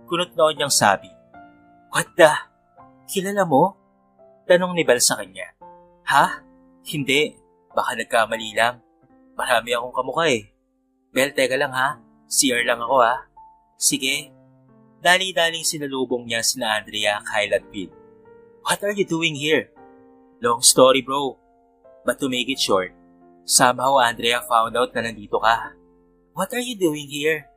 Kunot noon niyang sabi. What the? Kilala mo? Tanong ni Belle sa kanya. Ha? Hindi. Baka nagkamali lang. Marami akong kamukha eh. Belle, teka lang ha. CR lang ako ha. Sige. Dali-daling sinalubong niya sina Andrea, Kyle at Finn. What are you doing here? Long story bro. But to make it short, somehow Andrea found out na nandito ka. What are you doing here?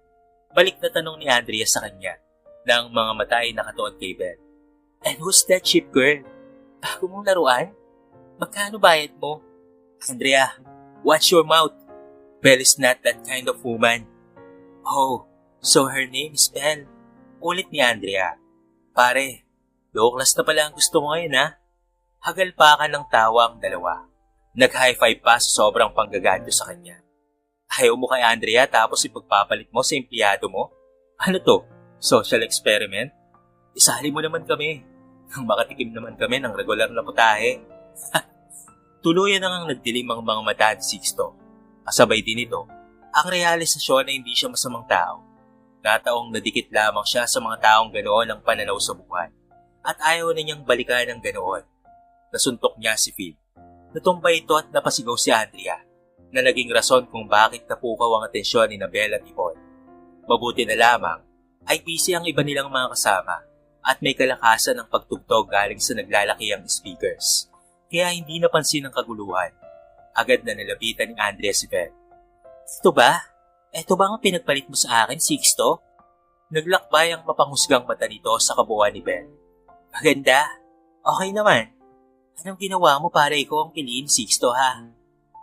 Balik na tanong ni Andrea sa kanya nang mga mata ay nakatuon kay Belle. And who's that cheap girl? Bago mong laruan? Magkano bayad mo? Andrea, watch your mouth. Belle is not that kind of woman. Oh, so her name is Belle. Ulit ni Andrea. Pare, low class na pala ang gusto mo ngayon ha? Hagal pa ka ng tawa ang dalawa. Nag-high five pa sa sobrang panggaganto sa kanya. Ayaw mo kay Andrea tapos ipagpapalit mo sa empleyado mo? Ano to? Social experiment? Isali mo naman kami. Nang makatikim naman kami ng regular na putahe. Tuluyan na ngang nagdilim ang mga mata ni Sixto. Kasabay din ito, ang realisasyon na hindi siya masamang tao. Nataong nadikit lamang siya sa mga taong ganoon ang pananaw sa buwan at ayaw na niyang balikan ng ganoon. Nasuntok niya si Phil. Natumbay ito at napasigaw si Andrea na naging rason kung bakit napukaw ang atensyon ni Belle at Yvonne. Mabuti na lamang ay busy ang iba nilang mga kasama at may kalakasan ng pagtugtog galing sa naglalakihang speakers. Kaya hindi napansin ang kaguluhan. Agad na nalapitan ni Andrea si Belle. Ito ba? Ito ba ang pinagpalit mo sa akin, Sixto? Naglakbay ang mapanghusgang mata nito sa kabuuan ni Belle. Maganda. Okay naman. Anong ginawa mo para ikaw ang piliin, Sixto, ha?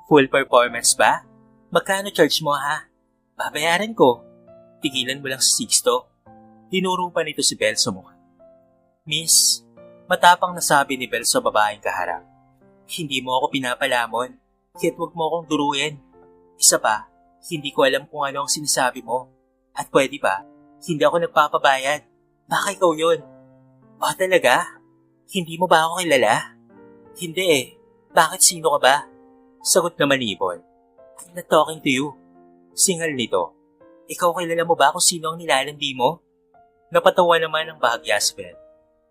Full performance ba? Magkano charge mo, ha? Babayaran ko. Tigilan mo lang si Sixto. Tinuro pa nito si Belle sa mukha. Miss, matapang nasabi ni Belle sa babaeng kaharap. Hindi mo ako pinapalamon, kaya't huwag mo akong duruin. Isa pa, hindi ko alam kung ano ang sinasabi mo. At pwede ba, hindi ako nagpapabayad. Baka ikaw yun. O talaga? Hindi mo ba ako kilala? Hindi eh. Bakit sino ka ba? Sagot naman ni Yvonne. I'm not talking to you. Singal nito. Ikaw kilala mo ba kung sino ang nilalandi mo? Napatawa naman ang bahagya si Belle.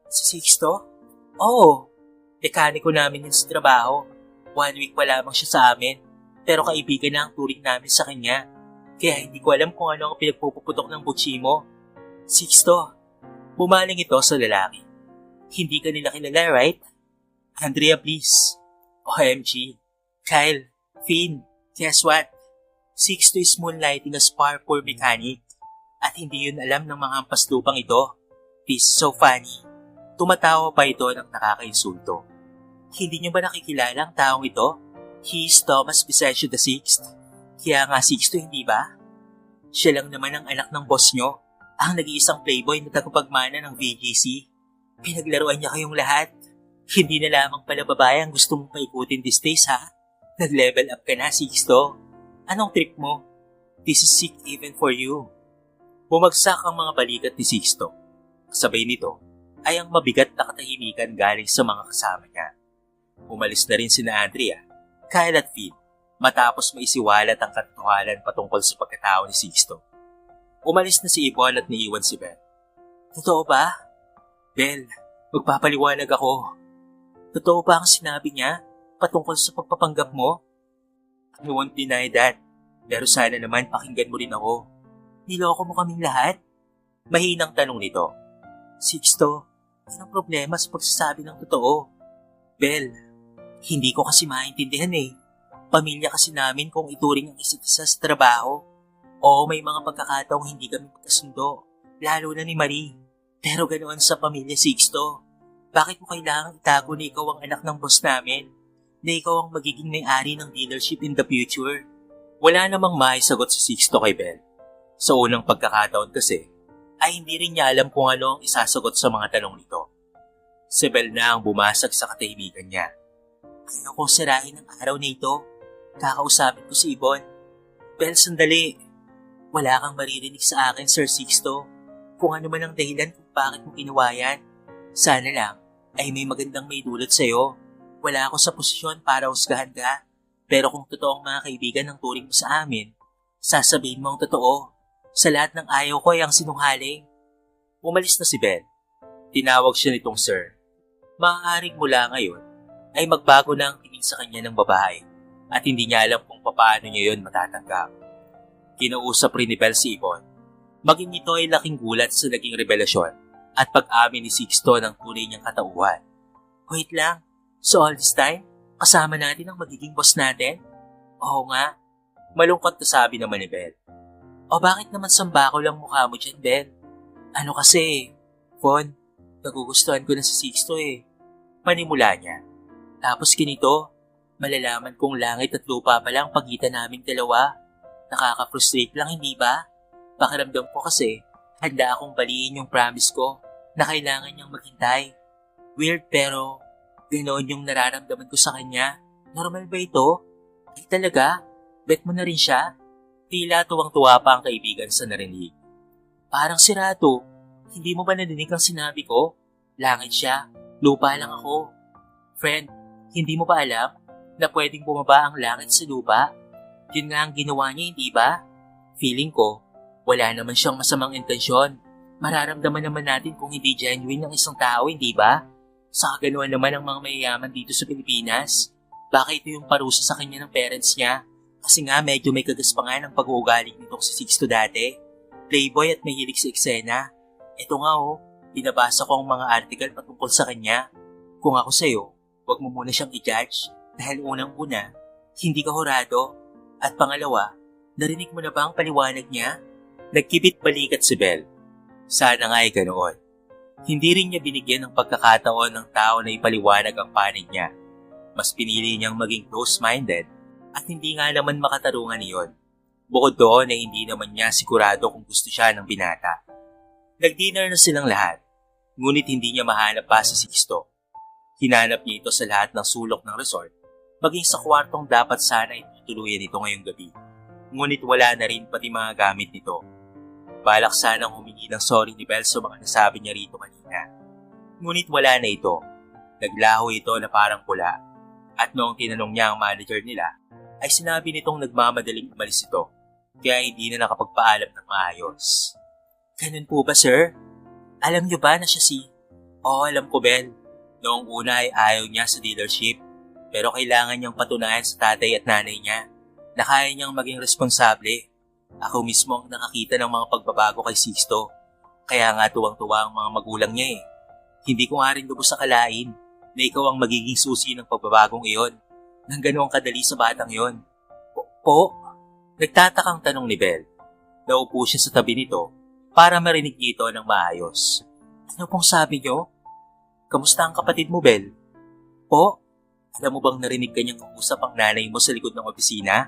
Si Sixto? Oo. Dekaniko namin yun sa trabaho. 1 week pa lamang siya sa amin. Pero kaibigan na ang turing namin sa kanya. Kaya hindi ko alam kung ano ang pinagpupuputok ng butsi mo. Sixto, bumaling ito sa lalaki. Hindi ka nila kilala, right? Andrea, please. OMG. Kyle, Finn, guess what? Sixto is moonlighting as parkour mechanic. At hindi yun alam ng mga hampaslupang ito. This is so funny. Tumatawa pa ito ng nakakainsulto. Hindi niyo ba nakikilala ang taong ito? He is Thomas Vicencio VI. Kaya nga Sixto, hindi ba? Siya lang naman ang anak ng boss nyo. Ang nag-iisang playboy na tagapagmana ng VGC. Pinaglaruan niya kayong lahat. Hindi na lamang pala babae ang gusto mong paikutin these days, ha? Nag-level up ka na, Sixto. Anong trip mo? This is sick even for you. Bumagsak ang mga balikat ni Sixto. Kasabay nito ay ang mabigat na katahimikan galing sa mga kasama niya. Umalis na rin sina Andrea, Kyle at Finn, matapos maisiwalat ang katotohanan patungkol sa pagkatao ni Sixto. Umalis na si Yvonne at niiwan si Belle. Totoo ba? Belle, magpapaliwanag ako. Totoo ba ang sinabi niya patungkol sa pagpapanggap mo? I won't deny that, pero sana naman pakinggan mo rin ako. Niloko mo kaming lahat? Mahinang tanong nito. Sixto, anong problema sa pagsasabi ng totoo? Belle, hindi ko kasi maintindihan eh. Pamilya kasi namin kung ituring ang isa't isa sa trabaho. Oo, may mga pagkakataong hindi kami magkasundo, lalo na ni Marie. Pero ganoon sa pamilya Sixto. Bakit mo kailangang itago na ikaw ang anak ng boss namin? Na ikaw ang magiging may-ari ng dealership in the future? Wala namang maisagot si Sixto kay Belle. Sa unang pagkakataon kasi, ay hindi rin niya alam kung ano ang isasagot sa mga tanong nito. Si Belle na ang bumasag sa katahimikan niya. Ayaw kong sirain ang araw na ito. Kakausapin ko si Yvonne. Belle, sandali. Wala kang maririnig sa akin, Sir Sixto. Kung ano man ang dahilan kung bakit mo ginawa yan. Sana lang ay may magandang may dulot sa'yo. Wala ako sa posisyon para husgahan ka. Pero kung totoong mga kaibigan ng turing mo sa amin, sasabihin mo ang totoo. Sa lahat ng ayaw ko ay ang sinungaling. Umalis na si Belle. Tinawag siya nitong Sir. Maaaring mula ngayon ay magbago na ang tingin sa kanya ng babae at hindi niya alam kung paano niya yon matatanggap. Kinausap rin ni Belle si Yvonne. Maging ito ay laking gulat sa naging revelasyon at pag-amin ni Sixto ng tunay niyang katauhan. Wait lang, so all this time, kasama natin ang magiging boss natin? Oo nga, malungkot na sabi naman ni Belle. O bakit naman sambako lang mukha mo dyan, Belle? Ano kasi, Von, nagugustuhan ko na si Sixto eh. Panimula niya. Tapos kinito, malalaman kong langit at lupa pa lang pagitan naming dalawa. Nakaka-frustrate lang, hindi ba? Pakiramdam ko kasi, handa akong baliin yung promise ko na kailangan niyang maghintay. Weird pero, ganoon yung nararamdaman ko sa kanya. Normal ba ito? Ay talaga? Bet mo na rin siya? Tila tuwang-tuwa pa ang kaibigan sa narinig. Parang sirato. Hindi mo ba nadinig ang sinabi ko? Langit siya, lupa lang ako. Friend, hindi mo ba alam na pwedeng bumaba ang langit sa lupa? Yun nga ang ginawa niya, hindi ba? Feeling ko, Wala naman siyang masamang intensyon. Mararamdaman naman natin kung hindi genuine ng isang tao, hindi ba? Sa kaganuan naman ang mga mayayaman dito sa Pilipinas. Baka ito yung parusa sa kanya ng parents niya. Kasi nga medyo may kagaspangan ang pag-uugali nitong si Sixto dati. Playboy at mahilig sa eksena. Ito nga binabasa ko ang mga article patungkol sa kanya. Kung ako sa'yo, huwag mo muna siyang i-judge. Dahil unang-una, hindi ka hurado. At pangalawa, narinig mo na ba ang paliwanag niya? Nagkibit balikat si Belle. Sana nga ay ganoon. Hindi rin niya binigyan ng pagkakataon ng tao na ipaliwanag ang panig niya. Mas pinili niyang maging close-minded at hindi nga naman makatarungan iyon. Bukod doon ay hindi naman niya sigurado kung gusto siya ng binata. Nag-dinner na silang lahat, ngunit hindi niya mahanap pa si Sixto. Hinanap niya ito sa lahat ng sulok ng resort, maging sa kwartong dapat sana itutuluyan ito ngayong gabi. Ngunit wala na rin pati mga gamit nito. Balak sanang humingi ng sorry ni Belle sa mga nasabi niya rito kanina. Ngunit wala na ito. Naglaho ito na parang pula. At noong tinanong niya ang manager nila, ay sinabi nitong nagmamadaling umalis ito, kaya hindi na nakapagpaalam ng maayos. Ganun po ba, sir? Alam niyo ba na siya Oo, alam ko, Belle. Noong una ay ayaw niya sa dealership, pero kailangan niyang patunayan sa tatay at nanay niya na kaya niyang maging responsable. Ako mismo ang nakakita ng mga pagbabago kay Sixto. Kaya nga tuwang-tuwa ang mga magulang niya eh. Hindi ko nga rin lubos sa kalain na ikaw ang magiging susi ng pagbabagong iyon. Nang ganoong kadali sa batang iyon. Po? Nagtatakang tanong ni Belle. Naupo siya sa tabi nito para marinig ito ng maayos. Ano pong sabi niyo? Kamusta ang kapatid mo, Belle? Po? Alam mo bang narinig kanyang kausap ang nanay mo sa likod ng opisina?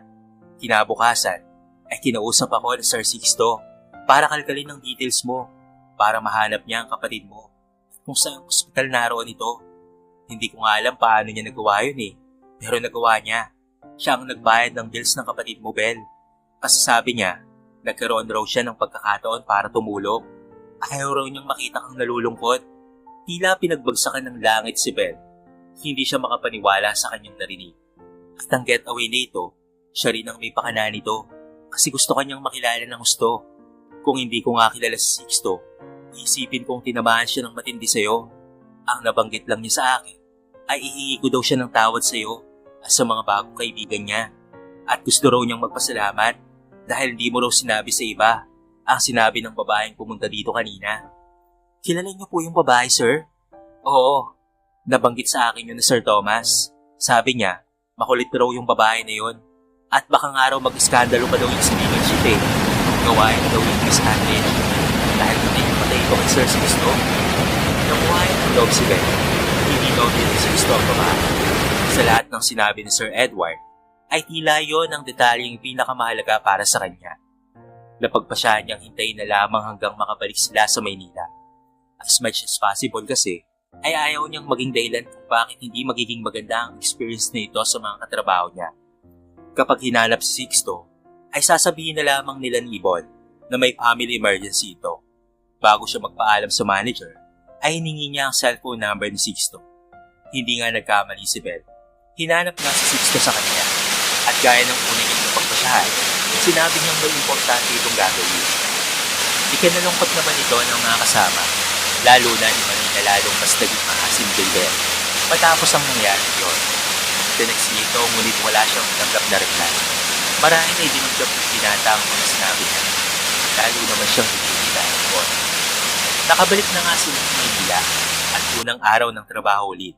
Kinabukasan, ay kinausap ako ni Sir Sixto para kalkalin ng details mo para mahanap niya ang kapatid mo kung saan hospital naroon ito. Hindi ko nga alam paano niya nagawa yun eh, pero nagawa niya. Siya ang nagbayad ng bills ng kapatid mo, Belle. Kasi sabi niya, nagkaroon raw siya ng pagkakataon para tumulong. Ayaw raw niyang makita kang nalulungkot. Tila pinagbagsakan ng langit si Belle. Hindi siya makapaniwala sa kanyang narinig. At ang getaway nito, siya rin ang may pakana nito. Kasi gusto kanyang makilala ng gusto. Kung hindi ko nga kilala si Sixto, iisipin kong tinamaan siya ng matindi sa'yo. Ang nabanggit lang niya sa akin ay ihingi ko daw siya ng tawad sa'yo at sa mga bagong kaibigan niya. At gusto raw niyang magpasalamat dahil hindi mo raw sinabi sa iba ang sinabi ng babaeng pumunta dito kanina. Kilala niyo po yung babae, sir? Oo, nabanggit sa akin yun ni Sir Thomas. Sabi niya, makulit raw yung babae na yun. At baka nga raw mag-iskandalo pa daw yung sa dealership eh. Gawain daw yung iskandalo. Dahil patay ko kay Sir Sixto. Nakuhain ang loob si Belle. Hindi daw din si Sixto ang babae. Sa lahat ng sinabi ni Sir Edward, ay tila yon ang detalyeng pinakamahalaga para sa kanya. Napagpasyahan niyang hintayin na lamang hanggang makabalik sila sa Maynila. As much as possible kasi, ay ayaw niyang maging dahilan kung bakit hindi magiging maganda ang experience na ito sa mga katrabaho niya. Kapag hinanap si Sixto, ay sasabihin na lamang nila ni Ibon na may family emergency ito. Bago siya magpaalam sa manager, ay hiningi niya ang cellphone number ni Sixto. Hindi nga nagkamali si Belle. Hinanap nga si Sixto sa kanya at gaya ng una niyang napagpasyahan, sinabi niyang may importante itong gagawin. Ikinalungkot naman ito ng mga kasama, lalo na ni Marina lalong mas naging maasim kay Belle. Matapos ang nangyari yun, tinext niya ito ngunit wala siyang tanggap na reply. Marahil ay dinugdap ng binata ang mga sinabi niya, lalo naman siyang nagkikita noon. Nakabalik na nga sila ng Maynila at unang araw ng trabaho ulit.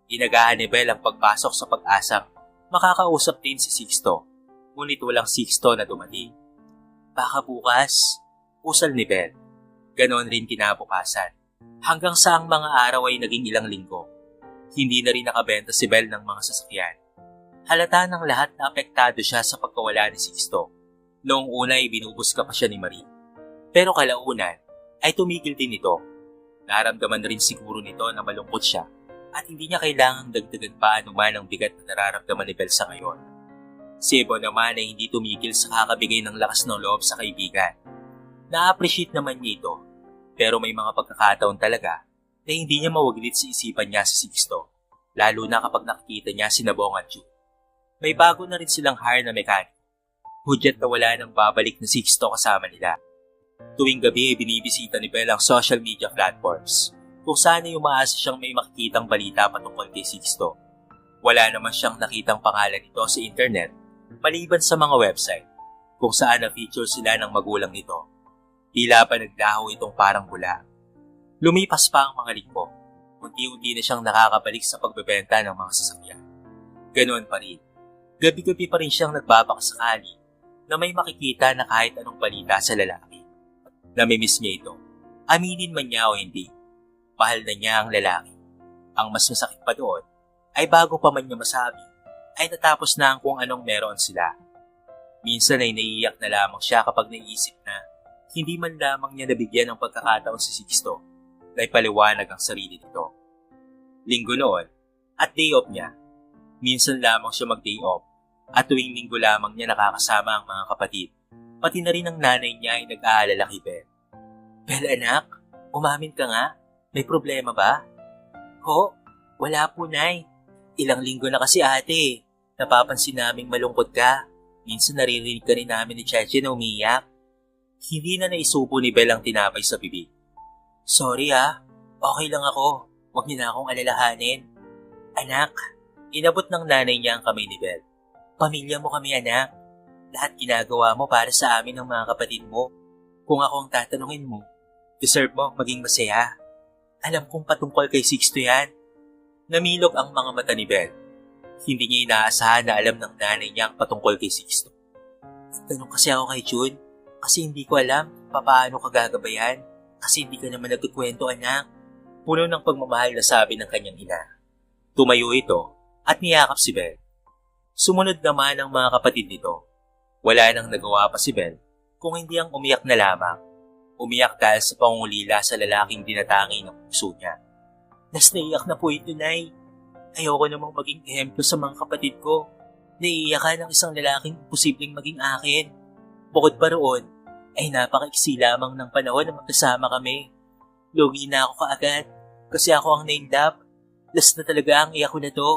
Inagahan ni Belle ang pagpasok sa pag-asang makakausap din si Sixto, ngunit walang Sixto na dumating. Baka bukas, usal ni Belle. Ganon rin kinabukasan. Hanggang sa ang mga araw ay naging ilang linggo. Hindi na rin nakabenta si Belle ng mga sasakyan. Halata ng lahat na apektado siya sa pagkawala ni Sixto. Noong una ay binubuska pa siya ni Marie. Pero kalaunan ay tumigil din ito. Naramdaman rin siguro nito na malungkot siya at hindi niya kailangang dagdagan pa anuman ang bigat na nararamdaman ni Belle sa ngayon. Si Ebon naman ay hindi tumigil sa kakabigay ng lakas ng loob sa kaibigan. Na-appreciate naman niya ito, pero may mga pagkakataon talaga na hindi niya mawaglit sa isipan niya si Sixto, lalo na kapag nakikita niya si Nabong at Jude. May bago na rin silang hire na mekaniko. Hudyat na wala nang babalik na Sixto kasama nila. Tuwing gabi binibisita ni Belle ang social media platforms kung saan ay umaasa siyang may makikitang balita patungkol kay Sixto. Wala naman siyang nakitang pangalan nito sa internet maliban sa mga website kung saan na-feature sila ng magulang nito. Tila pa naglaho itong parang bula. Lumipas pa ang mga linggo. Unti-unti na siyang nakakabalik sa pagbebenta ng mga sasakyan. Ganoon pa rin. Gabi-gabi pa rin siyang nagbabakasakali na may makikita na kahit anong balita sa lalaki. Namimiss niya ito. Aminin man niya o hindi, mahal na niya ang lalaki. Ang mas masakit pa doon ay bago pa man niya masabi, ay natapos na ang kung anong meron sila. Minsan ay naiiyak na lamang siya kapag naisip na hindi man lamang niya nabigyan ng pagkakataon si Sixto na ipaliwanag ang sarili nito. Linggo noon at day off niya. Minsan lamang siya mag-day off at tuwing linggo lamang niya nakakasama ang mga kapatid. Pati na rin ang nanay niya ay nag-aalala kay Belle. Belle anak, umamin ka nga. May problema ba? Ho, wala po nay. Ilang linggo na kasi ate. Napapansin naming malungkot ka. Minsan naririnig ka rin namin ni Cheche na umiyak. Hindi na naisupo ni Belle ang tinapay sa bibig. Sorry okay lang ako. Huwag niyo na akong alalahanin. Anak, inabot ng nanay niya ang kamay ni Belle. Pamilya mo kami anak. Lahat ginagawa mo para sa amin ng mga kapatid mo. Kung ako ang tatanungin mo, deserve mo maging masaya. Alam kong patungkol kay Sixto yan. Namilog ang mga mata ni Belle. Hindi niya inaasahan na alam ng nanay niya ang patungkol kay Sixto. Tanong kasi ako kay June, kasi hindi ko alam paano ka gagabayan. Kasi hindi ka naman nagkukwento anak. Puno ng pagmamahal na sabi ng kanyang ina. Tumayo ito at niyakap si Belle. Sumunod naman ang mga kapatid nito. Wala nang nagawa pa si Belle kung hindi ang umiyak na lamang. Umiyak dahil sa pangungulila sa lalaking dinatangi ng puso niya. Naiyak na po ito, Nay. Ayoko namang maging ehemplo sa mga kapatid ko. Naiiyakan ng isang lalaking posibleng maging akin. Bukod pa roon, ay napakaiksi lamang ng panahon na magkasama kami. Lugi na ako kaagad kasi ako ang named up. Last na talaga ang iyak ko na to.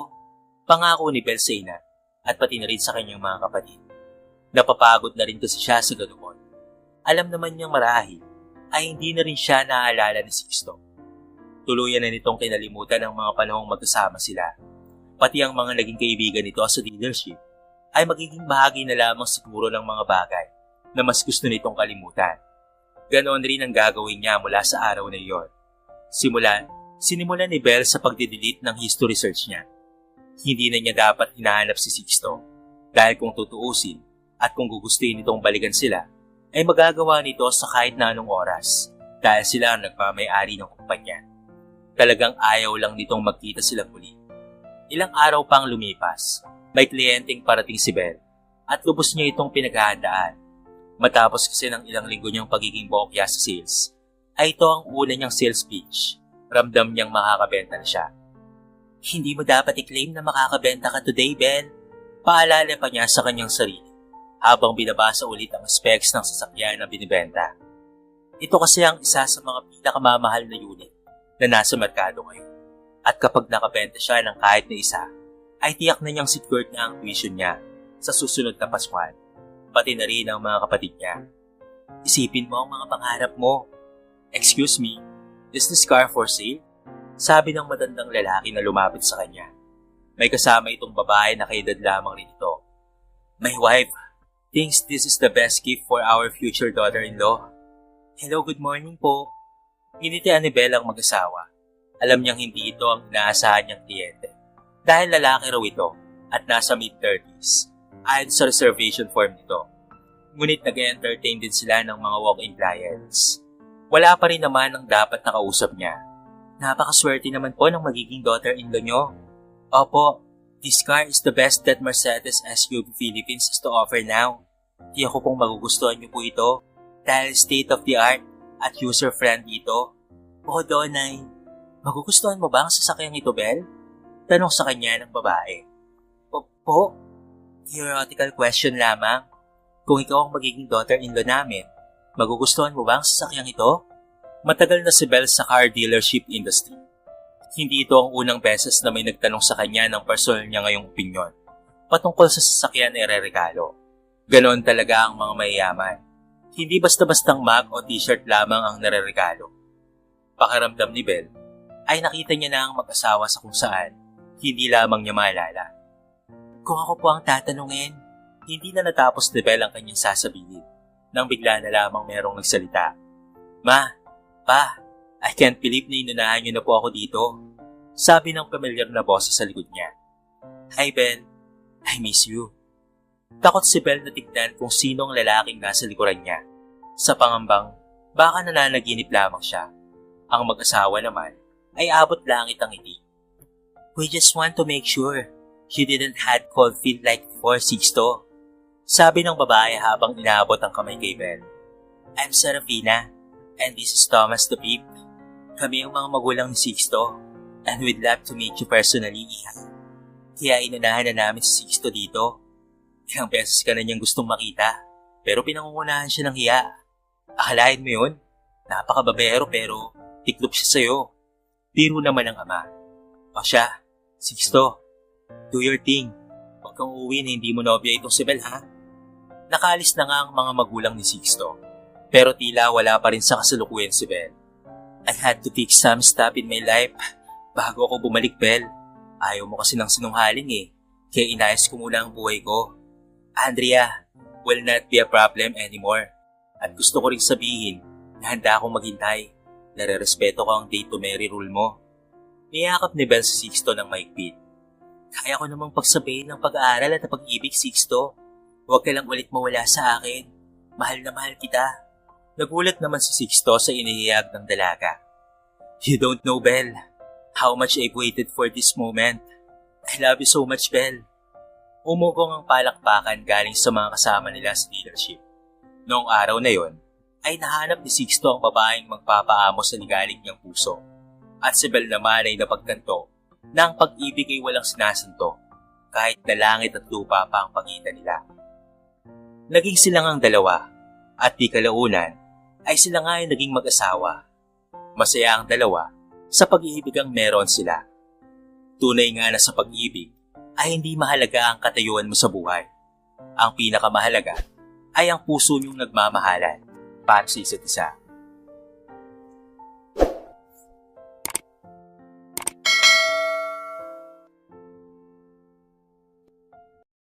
Pangako ni Belle sa ina at pati na rin sa kanyang mga kapatid. Napapagod na rin kasi siya sa ganoon. Alam naman niyang marahil ay hindi na rin siya naaalala ni Sixto. Tuluyan na nitong kinalimutan ang mga panahong magkasama sila. Pati ang mga naging kaibigan nito sa dealership ay magiging bahagi na lamang siguro ng mga bagay na mas gusto nitong kalimutan. Ganoon rin ang gagawin niya mula sa araw na iyon. Sinimulan ni Belle sa pagdidelete ng history search niya. Hindi na niya dapat hinahanap si Sixto dahil kung tutuusin at kung gugustuhin nitong balikan sila, ay magagawa nito sa kahit na anong oras dahil sila ang nagmamay-ari ng kumpanya. Talagang ayaw lang nitong magkita sila muli. Ilang araw pang lumipas, may kliyenteng parating si Belle at lubos niya itong pinaghahandaan. Matapos kasi ng ilang linggo niyang pagiging bokya sa sales, ay ito ang una niyang sales pitch. Ramdam niyang makakabenta na siya. Hindi mo dapat i-claim na makakabenta ka today, Belle. Paalala pa niya sa kanyang sarili habang binabasa ulit ang specs ng sasakyan na binibenta. Ito kasi ang isa sa mga pinakamamahal na unit na nasa merkado ngayon. At kapag nakabenta siya ng kahit na isa, ay tiyak na niyang secured na ang tuition niya sa susunod na Paskuhan, pati na rin ang mga kapatid niya. Isipin mo ang mga pangarap mo. Excuse me, is this car for sale? Sabi ng matandang lalaki na lumapit sa kanya. May kasama itong babae na kaedad lamang rin ito. My wife thinks this is the best gift for our future daughter-in-law. Hello, good morning po. Initian ni Belle ang mag-asawa. Alam niyang hindi ito ang inaasahan niyang kliyente. Dahil lalaki raw ito at nasa mid-30s, ayon sa reservation form nito. Ngunit nag-entertain din sila ng mga walk-in clients. Wala pa rin naman ang dapat nakausap niya. Napakaswerte naman po ng magiging daughter-in-law niyo. Opo, this car is the best that Mercedes SUV Philippines has to offer now. Tiyak ko pong magugustuhan niyo po ito dahil state-of-the-art at user-friendly ito. O doon ay, magugustuhan mo ba ang sasakyang ito, Belle? Tanong sa kanya ng babae. Po, theoretical question lamang. Kung ikaw ang magiging daughter-in-law namin, magugustuhan mo ba ang sasakyang ito? Matagal na si Belle sa car dealership industry. Hindi ito ang unang beses na may nagtanong sa kanya ng personal niya ngayong opinyon patungkol sa sasakyan na ireregalo. Ganon talaga ang mga mayayaman. Hindi basta-bastang mug o t-shirt lamang ang nareregalo. Pakiramdam ni Belle ay nakita niya na ang mag-asawa sa kung saan hindi lamang niya maalala. Kung ako po ang tatanungin, Hindi na natapos ni Belle ang kanyang sasabihin nang bigla na lamang merong nagsalita. Ma, pa, I can't believe na inunahan niyo na po ako dito. Sabi ng pamilyar na boses sa likod niya. Hi Belle, I miss you. Takot si Belle na tignan kung sino ang lalaking nasa likuran niya. Sa pangambang, baka nananaginip lamang siya. Ang mag-asawa naman ay abot langit ang ngiti. we just want to make sure you didn't had cold feet like before, Sixto. Sabi ng babae habang inaabot ang kamay kay Belle. I'm Serafina, and this is Thomas the Fifth. Kami ang mga magulang ni Sixto, and we'd love to meet you personally. Kaya inunahan na namin si Sixto dito. Ilang beses ka na niyang gustong makita, pero pinangungunahan siya ng hiya. Akalain mo yun? Napakababero pero tiklop siya sa'yo. Biro naman ang ama. O siya, Sixto, do your thing. Huwag kang uuwi na hindi mo nobya itong si Belle, ha? Nakalis na nga ang mga magulang ni Sixto, pero tila wala pa rin sa kasalukuyan si Belle. I had to fix some stuff in my life Bago ako bumalik, Belle, ayaw mo kasi ng sinunghaling eh, kaya inayos ko muna ang buhay ko. Andrea will not be a problem anymore. At gusto ko rin sabihin na handa akong maghintay. Nare-respeto ko ang date to marry rule mo. Niyakap ni Belle si Sixto ng mahigpit. Kaya ko namang pagsabihin ng pag-aaral at pag-ibig, Sixto. Huwag ka lang ulit mawala sa akin. Mahal na mahal kita. Nagulat naman si Sixto sa inihiyag ng dalaga. You don't know, Belle, how much I've waited for this moment. I love you so much, Belle. Umugong ang palakpakan galing sa mga kasama nila sa dealership. Noong araw na yon, ay nahanap ni Sixto ang babaeng magpapaamo sa ligalig niyang puso. At si Belle naman ay napagtanto na ang pag-ibig ay walang sinasanto, kahit na langit at lupa pa ang pagitan nila. Naging silang ang dalawa, at di kalaunan ay sila nga ay naging mag-asawa. Masaya ang dalawa sa pag-ibig ang meron sila. Tunay nga na sa pag-ibig ay hindi mahalaga ang katayuan mo sa buhay. Ang pinakamahalaga ay ang puso niyong nagmamahalan para sa isa't isa.